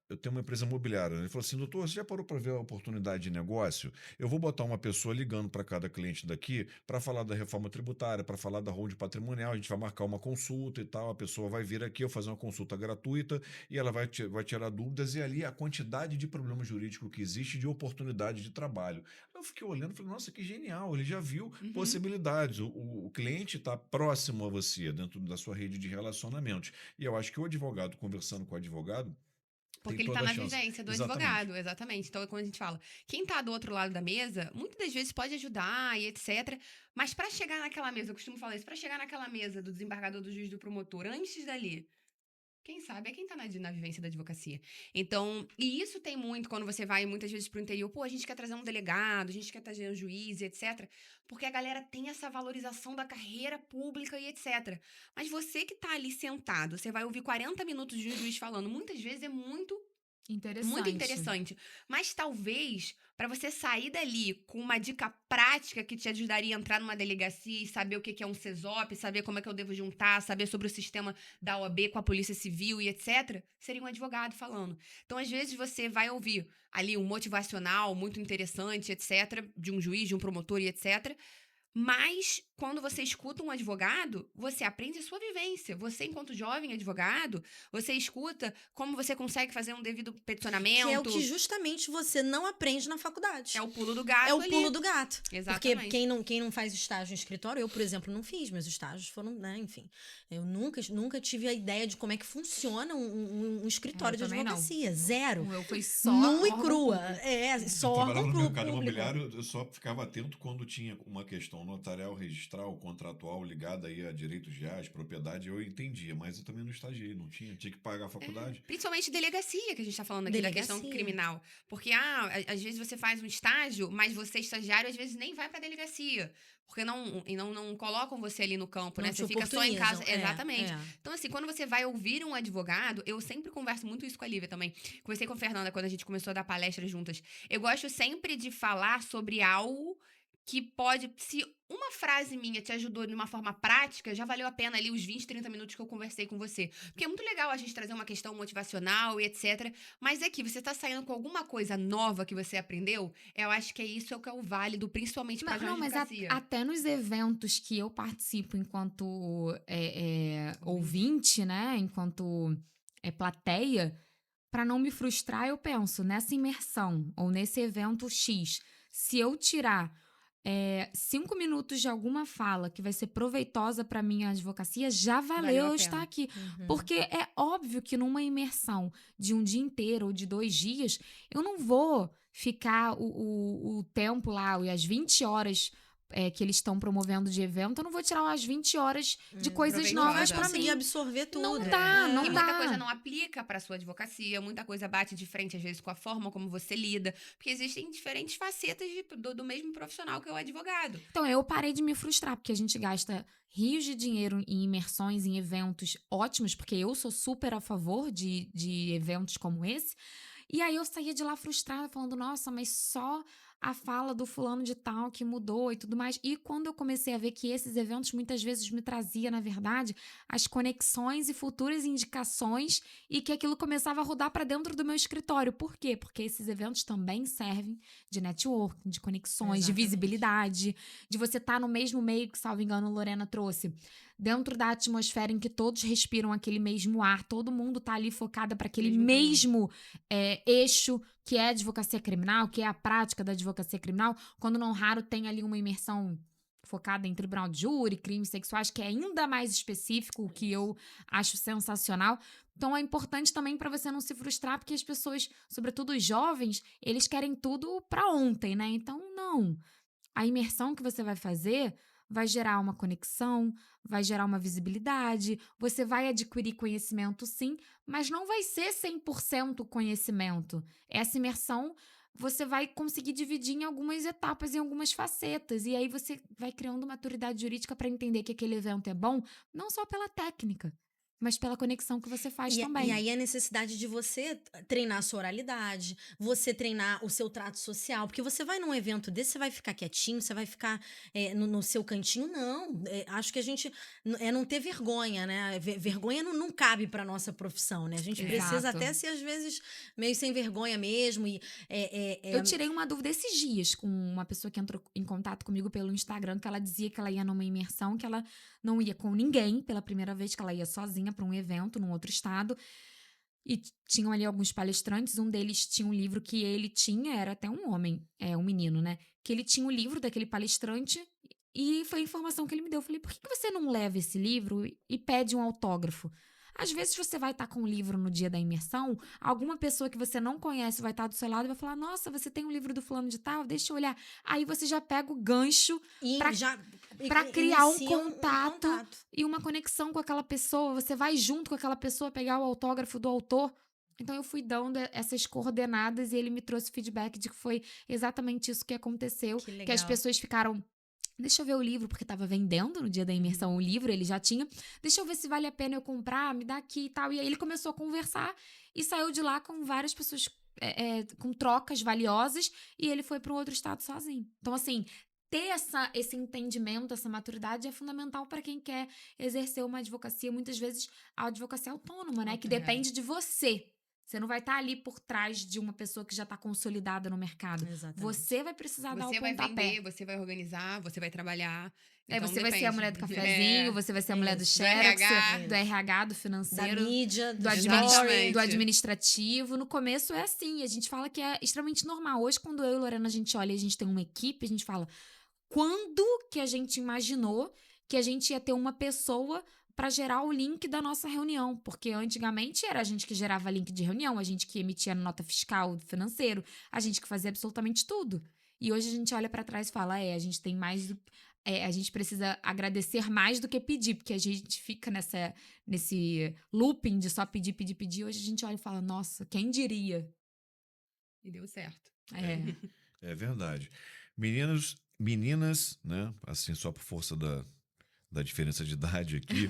eu tenho uma empresa imobiliária, né? Ele falou assim: doutor, você já parou para ver a oportunidade de negócio? Eu vou botar uma pessoa ligando para cada cliente daqui para falar da reforma tributária, para falar da hold patrimonial, a gente vai marcar uma consulta e tal, a pessoa vai vir aqui, eu fazer uma consulta gratuita e ela vai tirar dúvidas e ali a quantidade de problema jurídico que existe de oportunidade de trabalho. Eu fiquei olhando e falei: nossa, que genial, ele já viu Uhum. possibilidades, o cliente está próximo a você, dentro da sua rede de relacionamentos. E eu acho que o advogado conversando com o advogado tem Porque ele tá toda a na chance. vivência do Exatamente. advogado, exatamente. Então, quando a gente fala, quem tá do outro lado da mesa, muitas das vezes pode ajudar e etc. Mas pra chegar naquela mesa, eu costumo falar isso, pra chegar naquela mesa do desembargador, do juiz, do promotor, antes dali, quem sabe é quem tá na vivência da advocacia. Então, e isso tem muito quando você vai muitas vezes pro interior, pô, a gente quer trazer um delegado, a gente quer trazer um juiz, etc. Porque a galera tem essa valorização da carreira pública e etc. Mas você que tá ali sentado, você vai ouvir 40 minutos de um juiz falando, muitas vezes é muito Interessante. interessante. Mas talvez, para você sair dali com uma dica prática que te ajudaria a entrar numa delegacia e saber o que é um CESOP, saber como é que eu devo juntar, saber sobre o sistema da OAB com a Polícia Civil e etc., seria um advogado falando. Então, às vezes, você vai ouvir ali um motivacional muito interessante, etc., de um juiz, de um promotor e etc., mas, quando você escuta um advogado, você aprende a sua vivência. Você, enquanto jovem advogado, você escuta como você consegue fazer um devido Que é o que peticionamento. justamente você não aprende na faculdade. É o pulo do É gato o pulo ali. do gato. Porque Exatamente. quem não faz estágio em escritório, eu, por exemplo, não fiz, meus estágios foram, né, enfim. Eu nunca tive a ideia de como é que funciona um escritório Eu de também não. advocacia. Zero. O meu foi só Nu e órgão crua. público. Eu Só trabalhava órgão no mercado público. imobiliário, eu só ficava atento quando tinha uma questão notarial, registral, contratual ligada aí a direitos reais, propriedade, eu entendia, mas eu também não estagiei, não tinha que pagar a faculdade. Principalmente delegacia, que a gente tá falando aqui, da questão Delegacia. criminal. Porque, às vezes você faz um estágio, mas você, estagiário, às vezes nem vai pra delegacia. Porque não colocam você ali no campo, Não né? te Você fica só em oportunizam. casa. Exatamente. É. Então, assim, quando você vai ouvir um advogado, eu sempre converso muito isso com a Lívia também. Conversei com a Fernanda quando a gente começou a dar palestras juntas. Eu gosto sempre de falar sobre algo que pode, se uma frase minha te ajudou de uma forma prática, já valeu a pena ali os 20, 30 minutos que eu conversei com você. Porque é muito legal a gente trazer uma questão motivacional e etc. Mas é que você tá saindo com alguma coisa nova que você aprendeu, eu acho que isso é o que é o válido, principalmente pra Não, mas advocacia. até nos eventos que eu participo enquanto ouvinte, né? Enquanto plateia, para não me frustrar, eu penso nessa imersão ou nesse evento X. Se eu tirar 5 minutos de alguma fala que vai ser proveitosa para minha advocacia, já Valeu valeu a eu pena. estar aqui. Uhum. Porque é óbvio que numa imersão de um dia inteiro ou de 2 dias, eu não vou ficar o tempo lá, e as 20 horas que eles estão promovendo de evento, eu não vou tirar as 20 horas de coisas proveitosa. novas Vai para conseguir mim. absorver tudo. Não dá, não E dá. muita coisa não aplica pra sua advocacia, muita coisa bate de frente, às vezes, com a forma como você lida. Porque existem diferentes facetas do mesmo profissional que é o advogado. Então, eu parei de me frustrar, porque a gente gasta rios de dinheiro em imersões, em eventos ótimos, porque eu sou super a favor de eventos como esse. E aí eu saía de lá frustrada, falando, nossa, mas só a fala do fulano de tal que mudou e tudo mais. E quando eu comecei a ver que esses eventos muitas vezes me trazia, na verdade, as conexões e futuras indicações e que aquilo começava a rodar para dentro do meu escritório. Por quê? Porque esses eventos também servem de networking, de conexões, de Exatamente. visibilidade, de você estar no mesmo meio que, salvo engano, Lorena trouxe. Dentro da atmosfera em que todos respiram aquele mesmo ar, todo mundo tá ali focado para aquele Mesmo caminho. mesmo eixo que é a advocacia criminal, que é a prática da advocacia criminal, quando não raro tem ali uma imersão focada em tribunal de júri, crimes sexuais, que é ainda mais específico, o que eu acho sensacional. Então é importante também para você não se frustrar, porque as pessoas, sobretudo os jovens, eles querem tudo para ontem, né? Então, não. A imersão que você vai fazer vai gerar uma conexão, vai gerar uma visibilidade, você vai adquirir conhecimento sim, mas não vai ser 100% conhecimento. Essa imersão você vai conseguir dividir em algumas etapas, em algumas facetas, e aí você vai criando maturidade jurídica para entender que aquele evento é bom, não só pela técnica, mas pela conexão que você faz também. E aí a necessidade de você treinar a sua oralidade, você treinar o seu trato social, porque você vai num evento desse, você vai ficar quietinho, você vai ficar no seu cantinho, não. Acho que a gente não ter vergonha, né? Vergonha não cabe pra nossa profissão, né? A gente precisa Exato. até ser, às vezes, meio sem vergonha mesmo. Eu tirei uma dúvida esses dias com uma pessoa que entrou em contato comigo pelo Instagram, que ela dizia que ela ia numa imersão, que ela não ia com ninguém pela primeira vez, que ela ia sozinha para um evento num outro estado. E tinham ali alguns palestrantes, um deles tinha um livro que ele tinha, era até um homem, um menino, né? Que ele tinha o livro daquele palestrante e foi a informação que ele me deu. Eu falei, por que você não leva esse livro e pede um autógrafo? Às vezes você vai estar com o livro no dia da imersão, alguma pessoa que você não conhece vai estar do seu lado e vai falar, nossa, você tem um livro do fulano de tal? Deixa eu olhar. Aí você já pega o gancho para criar um contato e uma conexão com aquela pessoa. Você vai junto com aquela pessoa pegar o autógrafo do autor. Então eu fui dando essas coordenadas e ele me trouxe feedback de que foi exatamente isso que aconteceu. Que legal. Que as pessoas ficaram... Deixa eu ver o livro, porque tava vendendo no dia da imersão o livro, ele já tinha. Deixa eu ver se vale a pena eu comprar, me dá aqui e tal. E aí ele começou a conversar e saiu de lá com várias pessoas com trocas valiosas e ele foi para um outro estado sozinho. Então, assim, ter esse entendimento, essa maturidade é fundamental para quem quer exercer uma advocacia. Muitas vezes a advocacia autônoma, né? Que depende de você. Você não vai estar ali por trás de uma pessoa que já está consolidada no mercado. Exatamente. você vai precisar dar o Você vai pontapé. vender, você vai organizar, você vai trabalhar. Então, Você vai ser a mulher do cafezinho, você vai ser a mulher do isso. xerox, RH. do RH, do financeiro, Da mídia, do Exatamente. administrativo. No começo é assim, a gente fala que é extremamente normal. Hoje, quando eu e Lorena, a gente olha e a gente tem uma equipe, a gente fala, quando que a gente imaginou que a gente ia ter uma pessoa para gerar o link da nossa reunião? Porque antigamente era a gente que gerava link de reunião, a gente que emitia nota fiscal, financeiro, a gente que fazia absolutamente tudo. E hoje a gente olha para trás e fala, a gente tem mais a gente precisa agradecer mais do que pedir, porque a gente fica nesse looping de só pedir, pedir, pedir. Hoje a gente olha e fala, nossa, quem diria? E deu certo. É verdade. Meninas, né? Assim, só por força da diferença de idade aqui.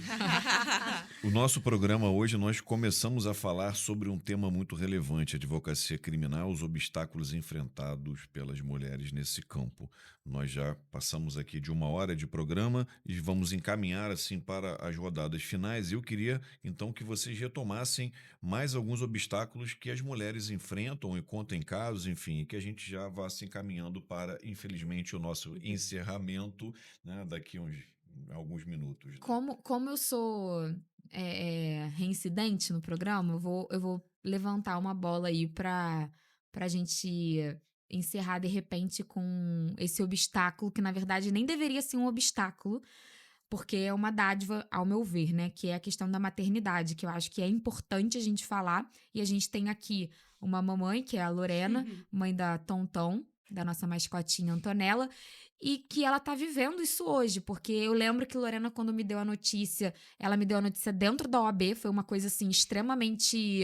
O nosso programa hoje, nós começamos a falar sobre um tema muito relevante, a advocacia criminal, os obstáculos enfrentados pelas mulheres nesse campo. Nós já passamos aqui de 1 hora de programa e vamos encaminhar assim para as rodadas finais. Eu queria então que vocês retomassem mais alguns obstáculos que as mulheres enfrentam e contem casos, enfim, e que a gente já vá se encaminhando para, infelizmente, o nosso encerramento, né, daqui alguns minutos. Né? Como eu sou reincidente no programa, eu vou levantar uma bola aí pra gente encerrar de repente com esse obstáculo, que na verdade nem deveria ser um obstáculo, porque é uma dádiva, ao meu ver, né? Que é a questão da maternidade, que eu acho que é importante a gente falar. E a gente tem aqui uma mamãe, que é a Lorena, mãe da Tonton, da nossa mascotinha Antonella, e que ela tá vivendo isso hoje, porque eu lembro que Lorena, quando me deu a notícia, ela me deu a notícia dentro da OAB, foi uma coisa, assim, extremamente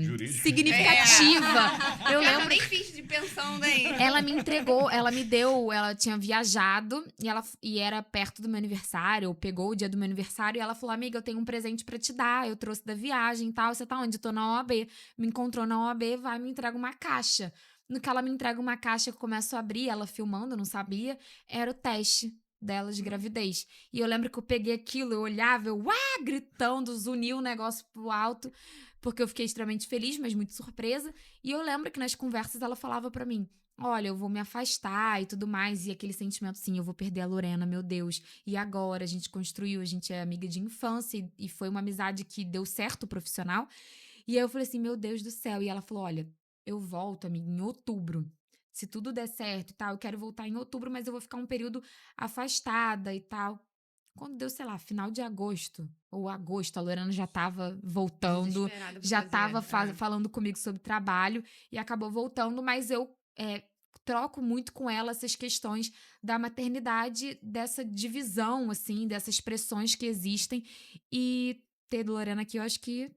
Jurídica. significativa. Eu lembro. Nem fiz de pensão daí. Ela me entregou, ela tinha viajado e era perto do meu aniversário, ou pegou o dia do meu aniversário, e ela falou: amiga, eu tenho um presente pra te dar, eu trouxe da viagem e tal, você tá onde? Eu tô na OAB. Me encontrou na OAB, vai, me entrega uma caixa. No que ela me entrega uma caixa, eu começo a abrir, ela filmando, eu não sabia, era o teste dela de gravidez. E eu lembro que eu peguei aquilo, eu olhava, gritando, zuni o negócio pro alto, porque eu fiquei extremamente feliz, mas muito surpresa. E eu lembro que nas conversas ela falava pra mim: olha, eu vou me afastar e tudo mais. E aquele sentimento, sim, eu vou perder a Lorena, meu Deus. E agora? A gente construiu, a gente é amiga de infância e foi uma amizade que deu certo profissional. E aí eu falei assim, meu Deus do céu. E ela falou, olha, eu volto, amiga, em outubro. Se tudo der certo e tal, eu quero voltar em outubro, mas eu vou ficar um período afastada e tal. Quando deu, sei lá, final de agosto ou agosto, a Lorena já tava voltando, Desesperada pra já fazer, tava falando comigo sobre trabalho e acabou voltando, mas eu troco muito com ela essas questões da maternidade, dessa divisão, assim, dessas pressões que existem. E ter Lorena aqui, eu acho que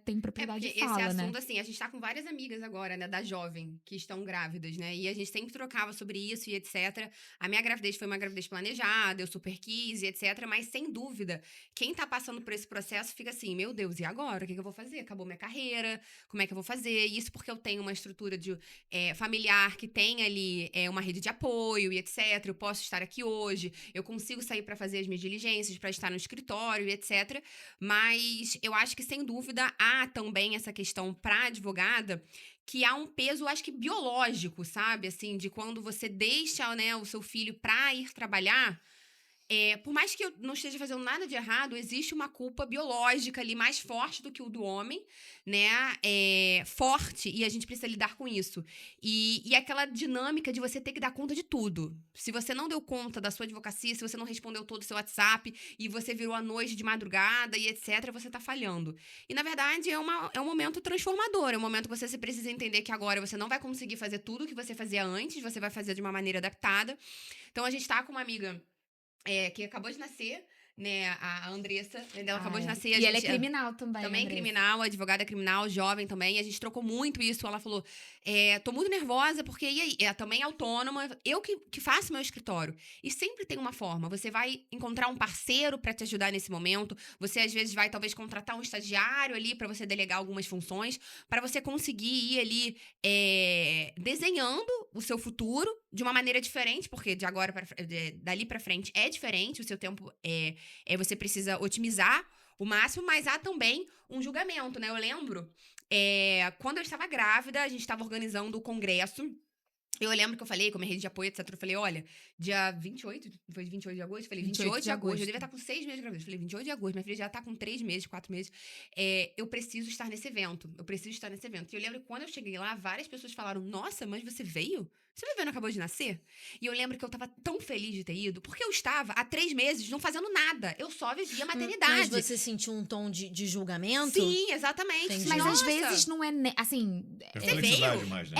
tem propriedade de porque fala, esse né? assunto, assim, a gente tá com várias amigas agora, né, da jovem, que estão grávidas, né? E a gente sempre trocava sobre isso e etc. A minha gravidez foi uma gravidez planejada, eu super quis e etc. Mas, sem dúvida, quem tá passando por esse processo fica assim, meu Deus, e agora? O que eu vou fazer? Acabou minha carreira, como é que eu vou fazer? Isso porque eu tenho uma estrutura familiar que tem ali uma rede de apoio e etc. Eu posso estar aqui hoje, eu consigo sair pra fazer as minhas diligências, pra estar no escritório e etc. Mas eu acho que, sem dúvida, há também essa questão para advogada, que há um peso, acho que biológico, sabe? Assim, de quando você deixa, né, o seu filho para ir trabalhar. Por mais que eu não esteja fazendo nada de errado, existe uma culpa biológica ali mais forte do que o do homem, né? Forte, e a gente precisa lidar com isso. E aquela dinâmica de você ter que dar conta de tudo. Se você não deu conta da sua advocacia, se você não respondeu todo o seu WhatsApp e você virou à noite de madrugada e etc., você tá falhando. E, na verdade, é um momento transformador. É um momento que você precisa entender que agora você não vai conseguir fazer tudo o que você fazia antes, você vai fazer de uma maneira adaptada. Então, a gente tá com uma amiga que acabou de nascer, né, a Andressa, ela acabou de nascer. E ela é criminal também, também Andressa. criminal, advogada criminal, jovem também, a gente trocou muito isso, ela falou, tô muito nervosa, porque e aí? Ela também é autônoma, eu que faço meu escritório, e sempre tem uma forma, você vai encontrar um parceiro pra te ajudar nesse momento, você às vezes vai talvez contratar um estagiário ali pra você delegar algumas funções, pra você conseguir ir ali desenhando o seu futuro de uma maneira diferente, porque dali pra frente é diferente, o seu tempo você precisa otimizar o máximo, mas há também um julgamento, né? Eu lembro, quando eu estava grávida, a gente estava organizando o congresso. Eu lembro que eu falei com a minha rede de apoio, etc. Eu falei, olha, dia 28, foi 28 de agosto? Eu falei, 28 de agosto. Eu devia estar com 6 meses de gravidez. Eu falei, 28 de agosto, minha filha já está com 3 meses, 4 meses. Eu preciso estar nesse evento. E eu lembro que quando eu cheguei lá, várias pessoas falaram, nossa, mas você veio? Você não acabou de nascer? E eu lembro que eu tava tão feliz de ter ido, porque eu estava há 3 meses não fazendo nada. Eu só vivia a maternidade. Mas você sentiu um tom de julgamento? Sim, exatamente. Entendi. Mas às Nossa. vezes não é, assim... Perplexidade veio? mais, né?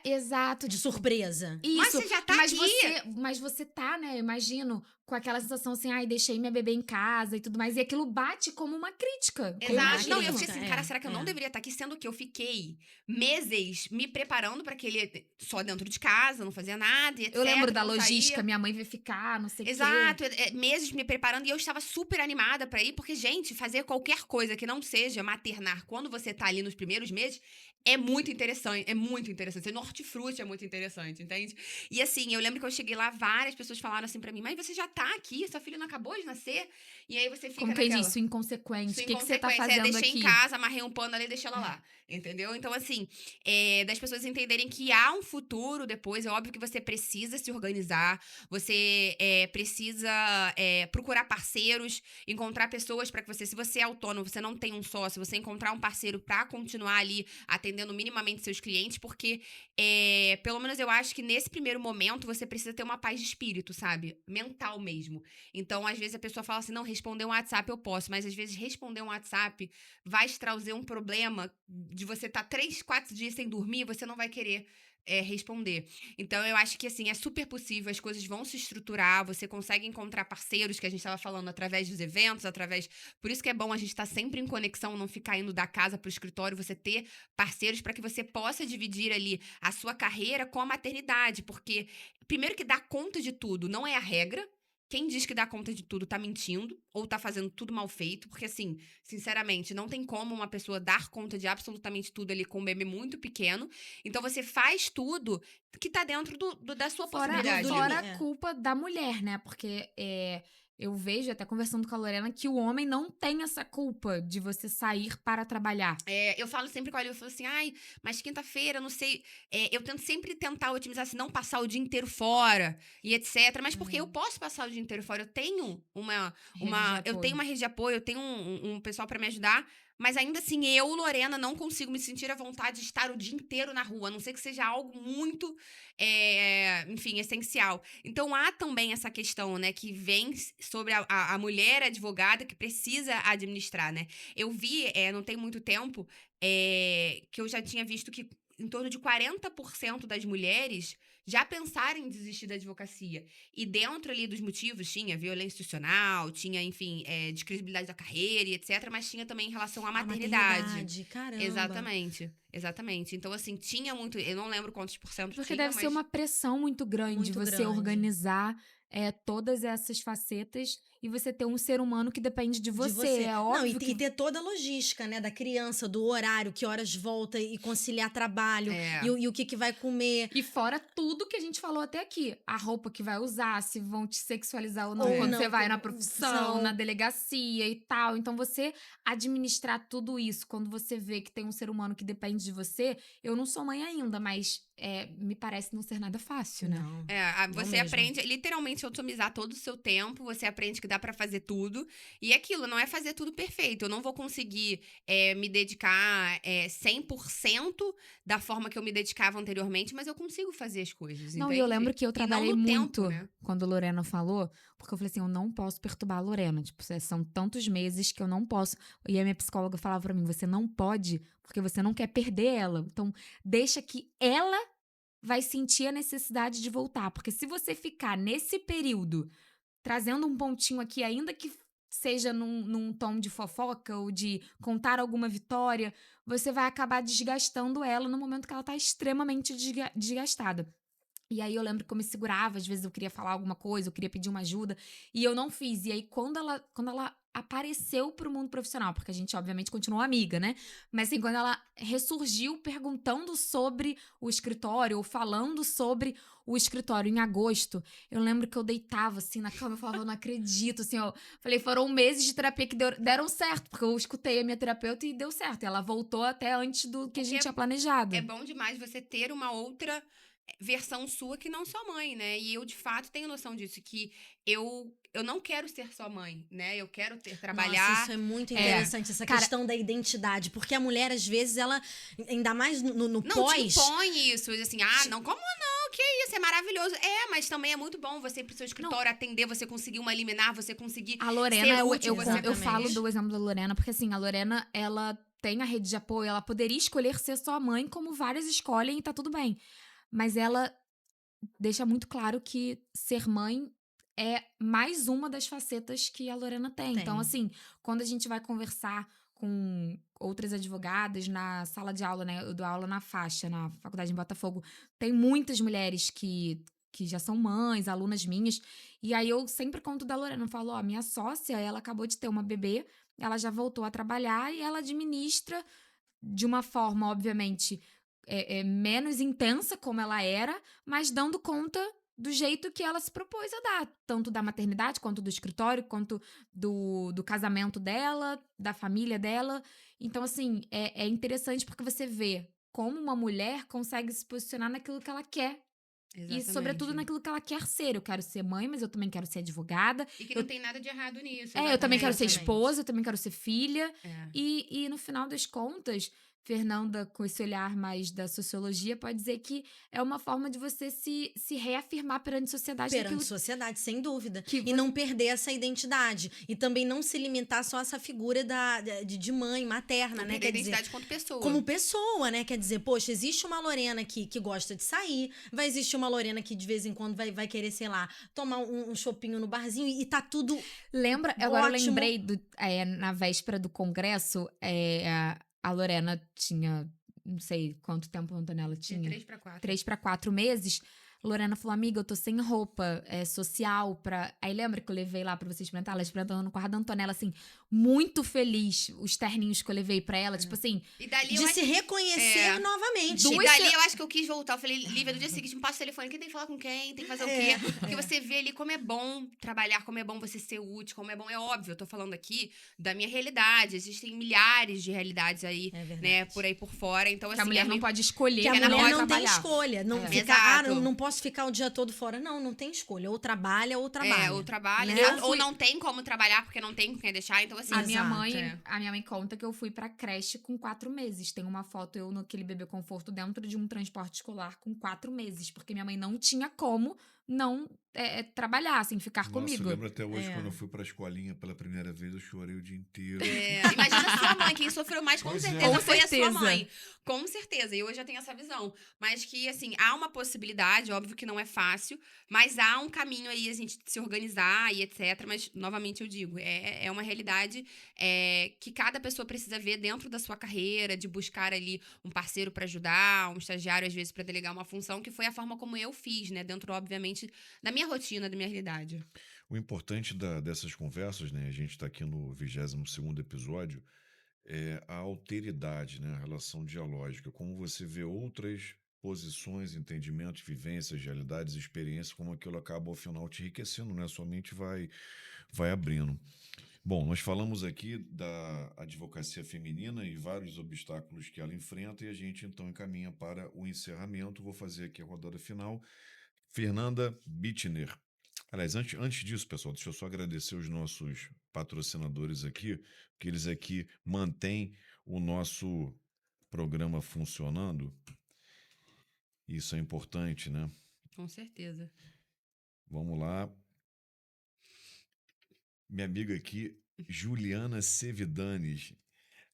Exato. De surpresa. Isso. Mas você já tá mas aqui. Mas você tá, né? Eu imagino, com aquela sensação assim, ai, deixei minha bebê em casa e tudo mais. E aquilo bate como uma crítica. Como Exato. uma Não, eu crítica. fiquei assim, cara, será que eu não deveria estar aqui? Sendo que eu fiquei meses me preparando pra que ele só dentro de casa, não fazia nada, e etc. Eu lembro da não logística, saía. minha mãe vai ficar, não sei o quê. Exato, meses me preparando e eu estava super animada pra ir, porque, gente, fazer qualquer coisa que não seja maternar quando você tá ali nos primeiros meses é muito interessante, é muito interessante. Ser no hortifruti é muito interessante, entende? E assim, eu lembro que eu cheguei lá, várias pessoas falaram assim pra mim, mas você já tá aqui, sua filha não acabou de nascer? E aí você fica Como quem naquela... diz, sua inconsequente. Sua O que você tá inconsequência. fazendo Deixei aqui? em casa, amarrei um pano ali e deixei ela lá. Entendeu? Então, assim, das pessoas entenderem que há um futuro depois. É óbvio que você precisa se organizar. Você precisa procurar parceiros, encontrar pessoas para que você... Se você é autônomo, você não tem um sócio, você encontrar um parceiro para continuar ali atendendo minimamente seus clientes, porque pelo menos eu acho que nesse primeiro momento você precisa ter uma paz de espírito, sabe? Mental mesmo. Então, às vezes a pessoa fala assim, não, responder um WhatsApp eu posso, mas às vezes responder um WhatsApp vai te trazer um problema de você estar 3, 4 dias sem dormir, você não vai querer responder. Então, eu acho que, assim, é super possível, as coisas vão se estruturar, você consegue encontrar parceiros, que a gente estava falando, através dos eventos, Por isso que é bom a gente estar sempre em conexão, não ficar indo da casa para o escritório, você ter parceiros para que você possa dividir ali a sua carreira com a maternidade, porque, primeiro que dar conta de tudo não é a regra. Quem diz que dá conta de tudo tá mentindo ou tá fazendo tudo mal feito, porque assim, sinceramente, não tem como uma pessoa dar conta de absolutamente tudo ali com um bebê muito pequeno. Então você faz tudo que tá dentro da sua possibilidade. Fora a culpa da mulher, né? Porque eu vejo, até conversando com a Lorena, que o homem não tem essa culpa de você sair para trabalhar. Eu falo sempre com ela, eu falo assim, ai, mas quinta-feira, não sei. Eu tento sempre tentar otimizar, se não passar o dia inteiro fora e etc. Mas porque eu posso passar o dia inteiro fora, eu tenho eu tenho uma rede de apoio, eu tenho um pessoal para me ajudar. Mas ainda assim, eu, Lorena, não consigo me sentir à vontade de estar o dia inteiro na rua, a não ser que seja algo muito, enfim, essencial. Então, há também essa questão, né, que vem sobre a mulher advogada que precisa administrar, né? Eu vi, não tem muito tempo, que eu já tinha visto que em torno de 40% das mulheres já pensaram em desistir da advocacia. E dentro ali dos motivos tinha violência institucional, tinha, enfim, descredibilidade da carreira e etc. Mas tinha também em relação à maternidade. Caramba. Exatamente. Então, assim, tinha muito... Eu não lembro quantos por cento Porque tinha, deve ser uma pressão muito grande você organizar todas essas facetas e você ter um ser humano que depende de você. É óbvio não, e ter toda a logística, né? Da criança, do horário, que horas volta e conciliar trabalho e o que vai comer. E fora tudo que a gente falou até aqui. A roupa que vai usar, se vão te sexualizar ou não quando você vai na profissão, na delegacia e tal. Então, você administrar tudo isso, quando você vê que tem um ser humano que depende de você... Eu não sou mãe ainda, mas me parece não ser nada fácil, né? Você aprende literalmente a otimizar todo o seu tempo, você aprende que dá pra fazer tudo. E aquilo, não é fazer tudo perfeito. Eu não vou conseguir me dedicar 100% da forma que eu me dedicava anteriormente, mas eu consigo fazer as coisas, Não, entende? e eu lembro que eu trabalhei muito tempo, né? quando a Lorena falou, porque eu falei assim, eu não posso perturbar a Lorena. Tipo, são tantos meses que eu não posso. E a minha psicóloga falava pra mim, você não pode, porque você não quer perder ela. Então, deixa que ela vai sentir a necessidade de voltar. Porque se você ficar nesse período trazendo um pontinho aqui, ainda que seja num tom de fofoca ou de contar alguma vitória, você vai acabar desgastando ela no momento que ela tá extremamente desgastada. E aí eu lembro que eu me segurava, às vezes eu queria falar alguma coisa, eu queria pedir uma ajuda, e eu não fiz. E aí quando ela apareceu pro mundo profissional, porque a gente obviamente continuou amiga, né? Mas assim, quando ela ressurgiu perguntando sobre o escritório, ou falando sobre o escritório em agosto, eu lembro que eu deitava assim na cama, eu falava, eu não acredito, assim, ó. Falei, foram meses de terapia que deram certo, porque eu escutei a minha terapeuta e deu certo. E ela voltou até antes do que a gente tinha planejado. É bom demais você ter uma outra versão sua que não sua mãe, né? E eu, de fato, tenho noção disso, que eu não quero ser sua mãe, né? Eu quero trabalhar... Nossa, isso é muito interessante, essa questão da identidade. Porque a mulher, às vezes, ela, ainda mais no pós... Não, te impõe isso, assim, não, como não? Que isso, é maravilhoso. Mas também é muito bom você ir pro seu escritório atender, você conseguir uma liminar, você conseguir a Lorena, ser útil, eu falo do exemplo da Lorena, porque assim, a Lorena, ela tem a rede de apoio, ela poderia escolher ser sua mãe, como várias escolhem, e tá tudo bem. Mas ela deixa muito claro que ser mãe é mais uma das facetas que a Lorena tem. Então, Tem. assim, quando a gente vai conversar com outras advogadas na sala de aula, né? Eu dou aula na faixa, na faculdade em Botafogo. Tem muitas mulheres que já são mães, alunas minhas. E aí eu sempre conto da Lorena. Eu falo, ó, minha sócia, ela acabou de ter uma bebê, ela já voltou a trabalhar e ela administra de uma forma, obviamente, menos intensa como ela era, mas dando conta do jeito que ela se propôs a dar, tanto da maternidade, quanto do escritório, quanto do casamento dela, da família dela. Então, assim, é interessante porque você vê como uma mulher consegue se posicionar naquilo que ela quer. E, sobretudo, Exatamente. naquilo que ela quer ser. Eu quero ser mãe, mas eu também quero ser advogada. E que Eu não tem nada de errado nisso, eu também quero ser exatamente. esposa, eu também quero ser filha. É. E no final das contas, Fernanda, com esse olhar mais da sociologia, pode dizer que é uma forma de você se reafirmar perante a sociedade Perante daquilo a sociedade, sem dúvida. que E não perder essa identidade. E também não se limitar só a essa figura de mãe, materna, Não né? perder a Quer dizer, identidade quanto pessoa. como pessoa, né? Quer dizer, poxa, existe uma Lorena que gosta de sair, vai existir uma Lorena que de vez em quando vai querer, sei lá, tomar um chopinho no barzinho e tá tudo Lembra? Agora eu ótimo. lembrei na véspera do congresso, a Lorena tinha, não sei quanto tempo a Antonella De tinha. 3 para 4. 3 para 4 meses. Lorena falou, amiga, eu tô sem roupa social pra... Aí lembra que eu levei lá pra você experimentar? Ela experimentando no quarto da Antonella, assim, muito feliz, os terninhos que eu levei pra ela, tipo assim... E dali eu De acho se reconhecer novamente. E dali eu acho que eu quis voltar. Eu falei, Lívia, no dia seguinte, me passa o telefone. Quem tem que falar com quem? Tem que fazer o quê? Porque você vê ali como é bom trabalhar, como é bom você ser útil, como é bom. É óbvio, eu tô falando aqui da minha realidade. Existem milhares de realidades aí, É verdade. né, por aí por fora. Então, Que assim, a mulher não pode escolher Que a que ela mulher vai não tem trabalhar. escolha. Não É. fica, Exato. não posso ficar o dia todo fora. Não tem escolha. Ou trabalha ou trabalha. ou trabalha, Né? exato, ou não tem como trabalhar porque não tem com quem deixar. Então, assim, A minha Exato, mãe conta que eu fui pra creche com 4 meses. Tem uma foto eu naquele bebê conforto dentro de um transporte escolar com 4 meses, porque minha mãe não tinha como não trabalhar, assim, ficar Nossa, comigo. eu lembro até hoje É. quando eu fui pra escolinha pela primeira vez, eu chorei o dia inteiro. Imagina a sua mãe, quem sofreu mais com Pois é. certeza Com foi a sua certeza. mãe. Com certeza, e hoje eu tenho essa visão. Mas que, assim, há uma possibilidade, óbvio que não é fácil, mas há um caminho aí a gente se organizar e etc. Mas, novamente, eu digo, é uma realidade que cada pessoa precisa ver dentro da sua carreira, de buscar ali um parceiro para ajudar, um estagiário, às vezes, para delegar uma função, que foi a forma como eu fiz, né? Dentro, obviamente, da minha rotina, da minha realidade. O importante dessas conversas, né? A gente está aqui no 22º episódio, é a alteridade, né? A relação dialógica. Como você vê outras posições, entendimentos, vivências, realidades, experiências, como aquilo acaba ao final te enriquecendo, né? Sua mente vai abrindo. Bom, nós falamos aqui da advocacia feminina e vários obstáculos que ela enfrenta e a gente então encaminha para o encerramento. Vou fazer aqui a rodada final. Fernanda Bittner. Aliás, antes disso, pessoal, deixa eu só agradecer os nossos patrocinadores aqui, que eles aqui mantêm o nosso programa funcionando. Isso é importante, né? Com certeza. Vamos lá. Minha amiga aqui, Juliana Sevidanes.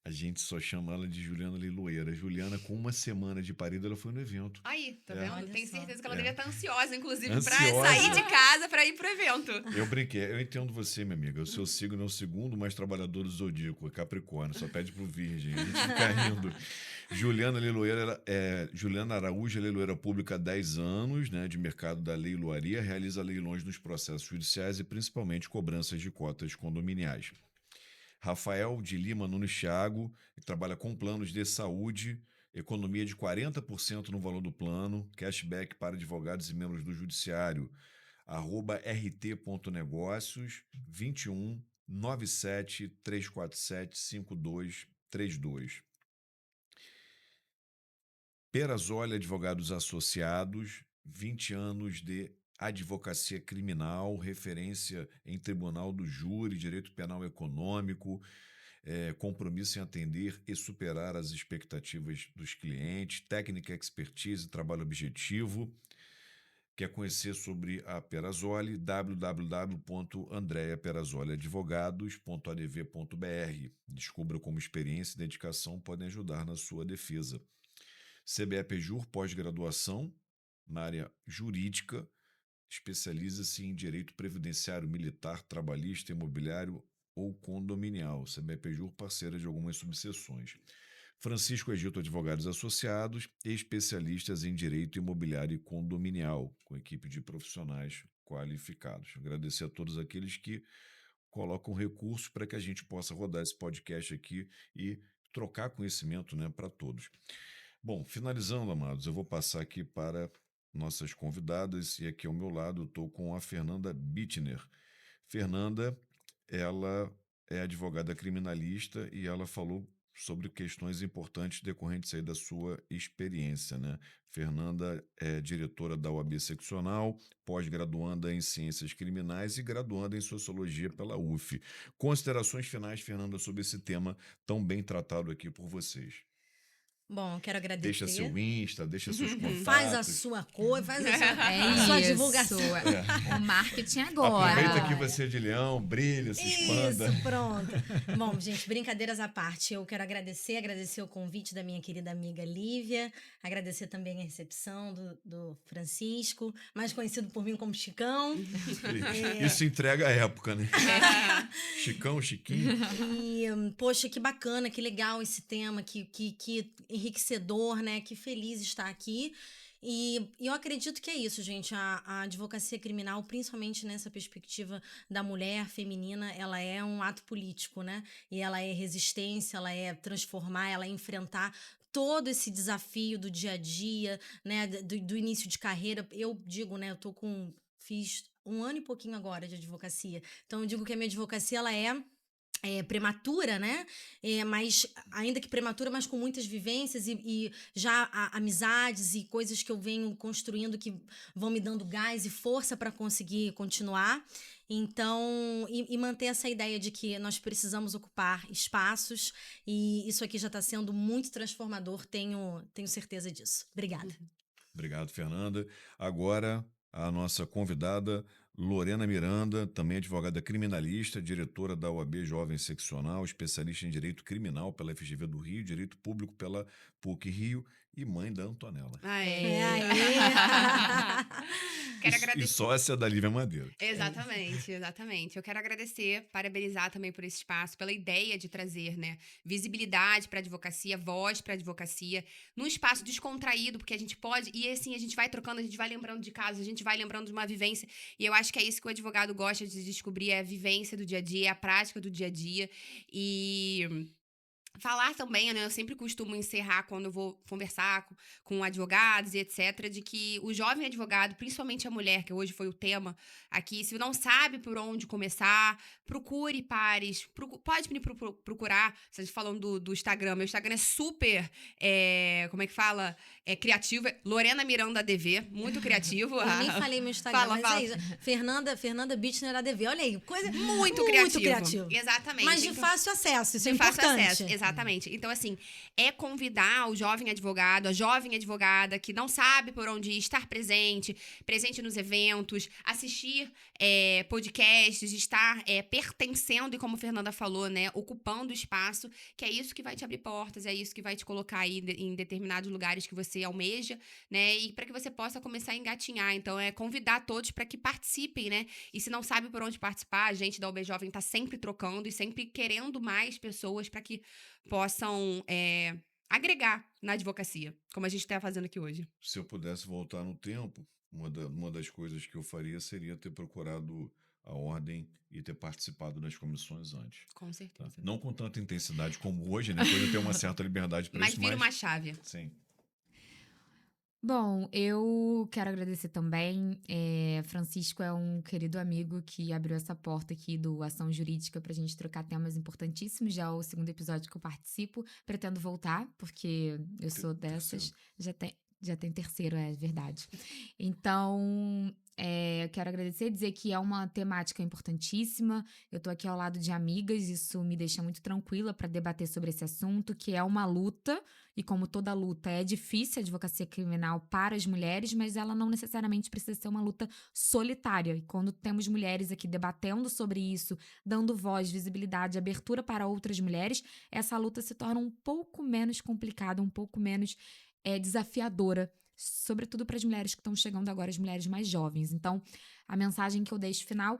A gente só chama ela de Juliana Leiloeira. Juliana, com uma semana de parido, ela foi no evento. Aí, tá É. vendo? Olha Tenho só. certeza que ela É. devia estar ansiosa, inclusive, pra Ansiosa. sair de casa pra ir pro evento. Eu brinquei, eu entendo você, minha amiga. O seu signo é o segundo mais trabalhador do zodíaco, é Capricórnio, só pede pro Virgem. A gente fica rindo. Juliana Leiloeira, Juliana Araújo é leiloeira pública há 10 anos, né, de mercado da leiloaria, realiza leilões nos processos judiciais e principalmente cobranças de cotas condominiais. Rafael de Lima Nunes Thiago, que trabalha com planos de saúde, economia de 40% no valor do plano, cashback para advogados e membros do judiciário, @rt.negócios 21 97 347 5232. Perazoli Advogados Associados, 20 anos de advocacia criminal, referência em tribunal do júri, direito penal econômico, compromisso em atender e superar as expectativas dos clientes, técnica, expertise, trabalho objetivo. Quer conhecer sobre a Perazoli? www.andreaperazoliadvogados.adv.br. Descubra como experiência e dedicação podem ajudar na sua defesa. CBE Pejur, pós-graduação na área jurídica, especializa-se em direito previdenciário, militar, trabalhista, imobiliário ou condominial. CBPJUR, parceira de algumas subseções. Francisco Egito Advogados Associados e especialistas em direito imobiliário e condominial, com equipe de profissionais qualificados. Agradecer a todos aqueles que colocam recursos para que a gente possa rodar esse podcast aqui e trocar conhecimento, né, para todos. Bom, finalizando, amados, eu vou passar aqui para nossas convidadas e aqui ao meu lado eu estou com a Fernanda Bittner. Fernanda, ela é advogada criminalista e ela falou sobre questões importantes decorrentes aí da sua experiência, né? Fernanda é diretora da OAB Seccional, pós-graduanda em Ciências Criminais e graduanda em Sociologia pela UF. Considerações finais, Fernanda, sobre esse tema tão bem tratado aqui por vocês. Bom, quero agradecer. Deixa seu Insta, deixa seus contatos. Faz a sua coisa, faz a É sua isso. divulgação. O marketing agora. Aproveita que você é de Leão, brilha, se expanda. Isso, pronto. Bom, gente, brincadeiras à parte, eu quero agradecer o convite da minha querida amiga Lívia, agradecer também a recepção do Francisco, mais conhecido por mim como Chicão. Isso entrega a época, né? Chicão, Chiquinho. E, poxa, que bacana, que legal esse tema, que enriquecedor, né? Que feliz estar aqui. E eu acredito que é isso, gente. A advocacia criminal, principalmente nessa perspectiva da mulher feminina, ela é um ato político, né? E ela é resistência, ela é transformar, ela é enfrentar todo esse desafio do dia a dia, né? Do início de carreira. Eu digo, né? Fiz 1 ano e pouquinho agora de advocacia. Então, eu digo que a minha advocacia, ela é prematura, né? Mas ainda que prematura, mas com muitas vivências e já amizades e coisas que eu venho construindo que vão me dando gás e força para conseguir continuar. Então, e manter essa ideia de que nós precisamos ocupar espaços e isso aqui já está sendo muito transformador, tenho certeza disso. Obrigada. Obrigado, Fernanda. Agora, a nossa convidada, Lorena Miranda, também advogada criminalista, diretora da OAB Jovem Seccional, especialista em Direito Criminal pela FGV do Rio, Direito Público pela PUC Rio e mãe da Antonella. Quero agradecer. E sócia da Lívia Madeira. Exatamente. Eu quero agradecer, parabenizar também por esse espaço, pela ideia de trazer, né, visibilidade para a advocacia, voz para a advocacia, num espaço descontraído, porque a gente pode, e assim, a gente vai trocando, a gente vai lembrando de casos, a gente vai lembrando de uma vivência, e eu acho que é isso que o advogado gosta de descobrir, é a vivência do dia a dia, é a prática do dia a dia, e falar também, né? Eu sempre costumo encerrar quando eu vou conversar com advogados e etc., de que o jovem advogado, principalmente a mulher, que hoje foi o tema aqui, se não sabe por onde começar, procure pares, pode me procurar. Vocês falando do Instagram, meu Instagram é super, como é que fala? Criativo, Lorena Miranda ADV, muito criativo. Eu nem falei meu Instagram, Fala. É isso. Fernanda Bittner ADV, olha aí, coisa muito criativo. Exatamente. Mas de fácil acesso, isso é fácil importante. Acesso, exatamente. Então, assim, convidar o jovem advogado, a jovem advogada que não sabe por onde ir, estar presente nos eventos, assistir podcasts, estar pertencendo e, como a Fernanda falou, né, ocupando espaço, que é isso que vai te abrir portas, é isso que vai te colocar aí em determinados lugares que você almeja, né, e para que você possa começar a engatinhar. Então, convidar todos para que participem, né, e se não sabe por onde participar, a gente da OAB Jovem tá sempre trocando e sempre querendo mais pessoas para que possam agregar na advocacia, como a gente está fazendo aqui hoje. Se eu pudesse voltar no tempo, uma das coisas que eu faria seria ter procurado a ordem e ter participado das comissões antes. Com certeza. Tá? Não com tanta intensidade como hoje, né? Hoje eu tenho uma certa liberdade para isso. Mas vira uma chave. Sim. Bom, eu quero agradecer também. Francisco é um querido amigo que abriu essa porta aqui do Ação Jurídica pra gente trocar temas importantíssimos. Já é o 2º episódio que eu participo. Pretendo voltar, porque eu sou dessas. Já tem 3º, é verdade. Então, eu quero agradecer e dizer que é uma temática importantíssima. Eu tô aqui ao lado de amigas, isso me deixa muito tranquila para debater sobre esse assunto, que é uma luta, e como toda luta, é difícil a advocacia criminal para as mulheres, mas ela não necessariamente precisa ser uma luta solitária. E quando temos mulheres aqui debatendo sobre isso, dando voz, visibilidade, abertura para outras mulheres, essa luta se torna um pouco menos complicada, um pouco menos desafiadora sobretudo para as mulheres que estão chegando agora, as mulheres mais jovens. Então, a mensagem que eu deixo final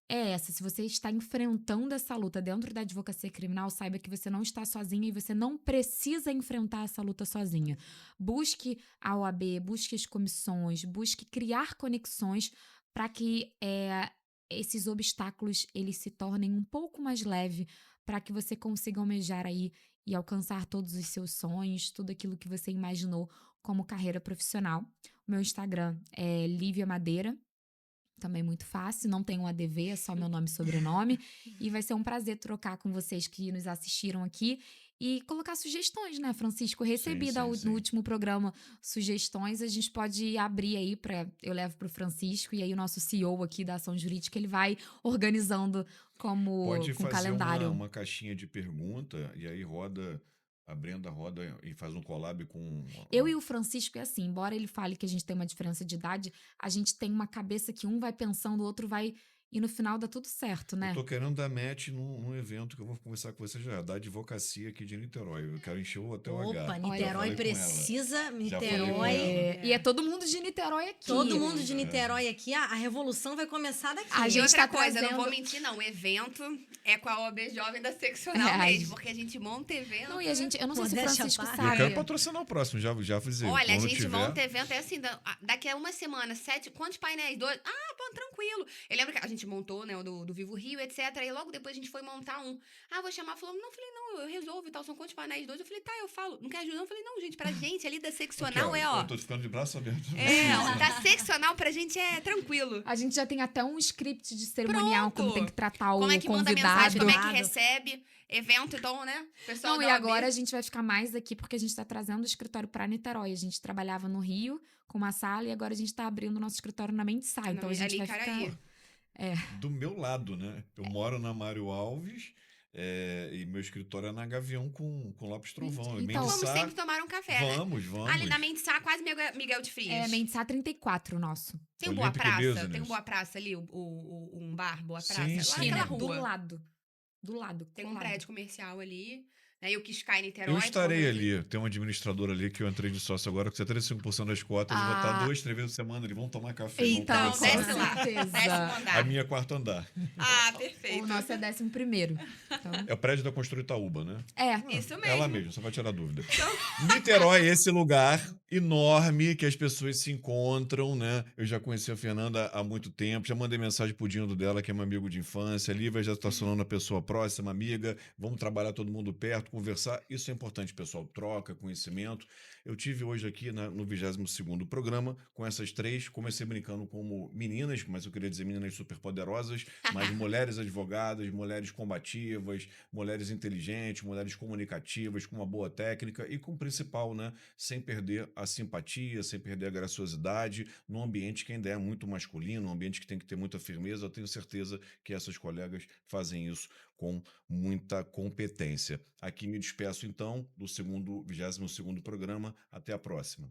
é essa: se você está enfrentando essa luta dentro da advocacia criminal, saiba que você não está sozinha e você não precisa enfrentar essa luta sozinha. Busque a OAB, busque as comissões, busque criar conexões para que esses obstáculos eles se tornem um pouco mais leve, para que você consiga almejar aí e alcançar todos os seus sonhos, tudo aquilo que você imaginou como carreira profissional. O meu Instagram é Lívia Madeira, também muito fácil, não tem um ADV, é só meu nome e sobrenome. E vai ser um prazer trocar com vocês que nos assistiram aqui e colocar sugestões, né, Francisco? Eu recebi Sim, sim, no sim. último programa sugestões, a gente pode abrir aí eu levo para o Francisco e aí o nosso CEO aqui da Ação Jurídica, ele vai organizando Pode com fazer uma, calendário. uma caixinha de pergunta e aí a Brenda roda e faz um collab com. Eu e o Francisco é assim, embora ele fale que a gente tem uma diferença de idade, a gente tem uma cabeça que um vai pensando, o outro vai, e no final dá tudo certo, Eu né? tô querendo dar match num evento que eu vou conversar com você já, da advocacia aqui de Niterói. Eu quero encher o Hotel H. Opa, Já Niterói falei com ela. precisa. Já falei com Niterói. ela. E é todo mundo de Niterói aqui. Todo mundo de Niterói aqui, a revolução vai começar daqui. A E gente outra tá coisa, não vou trazendo- mentir, não. O evento é com a OAB Jovem da Seccional É, mesmo, porque a gente monta evento. Não, e a gente, eu não sei se o Modéstia à Francisco parte. E eu quero sabe. patrocinar o próximo, já avisei. Olha, a Quando gente tiver, monta evento, é assim, daqui a uma semana, 7, quantos painéis? 2? Ah, pô, tranquilo. Eu lembro que a gente montou, né, o do Vivo Rio, etc. E logo depois a gente foi montar um. Ah, vou chamar, falou, não, falei, não, eu resolvo e tal, são quantos painéis? 2? Eu falei, tá, eu falo, não quer ajuda? Eu falei, não, gente, pra gente ali da aqui, seccional é, ó. eu tô ficando de braço aberto. É, ó, da seccional pra gente é tranquilo. A gente já tem até um script de cerimonial, como Pronto. tem que tratar Como o é que manda convidado. mensagem, como é que Convidado. recebe. Evento, então, né? Pessoal Não, da e OAB. agora a gente vai ficar mais aqui porque a gente tá trazendo o escritório pra Niterói. A gente trabalhava no Rio com uma sala e agora a gente tá abrindo o nosso escritório na Mendesai. Então a gente ali, vai Caraí. ficar. Do meu lado, né? Eu moro na Mário Alves e meu escritório é na Gavião com Lopes Trovão. Então, Vamos Mendesá, sempre tomar um café, né? vamos. Ali na Mendesá, quase Miguel de Frias. É Mendesai 34 o nosso. Tem um Boa Olympic Praça? Business. Tem um Boa Praça ali, um bar Boa Sim, Praça. Lá sim. naquela Esquina, rua. do lado. Do lado. Tem um colado. prédio comercial ali. Né? E o Quiscai Niterói. Eu estarei como ali. Tem um administrador ali que eu entrei de sócio agora com 75% das cotas. Eu vou estar Ah. 2, 3 vezes por semana. Eles vão tomar café. Então, vão desce conversar. lá. certeza. Décimo andar. A minha é quarto andar. Ah, perfeito. O nosso é 11º. Então, É o prédio da Constru Itaúba, né? Isso mesmo. Ela mesmo, só vai tirar dúvida. Niterói é esse lugar enorme que as pessoas se encontram, né? Eu já conheci a Fernanda há muito tempo, já mandei mensagem pro Dindo dela, que é meu amigo de infância. A Lívia já está sonando a pessoa próxima, amiga. Vamos trabalhar todo mundo perto, conversar. Isso é importante, pessoal. Troca, conhecimento. Eu tive hoje aqui no 22º programa com essas três. Comecei brincando como meninas, mas eu queria dizer meninas superpoderosas, mas mulheres advogadas, mulheres combativas, mulheres inteligentes, mulheres comunicativas, com uma boa técnica e com o principal, né? Sem perder a simpatia, sem perder a graciosidade, num ambiente que ainda é muito masculino, um ambiente que tem que ter muita firmeza. Eu tenho certeza que essas colegas fazem isso com muita competência. Aqui me despeço, então, do 22º programa. Até a próxima.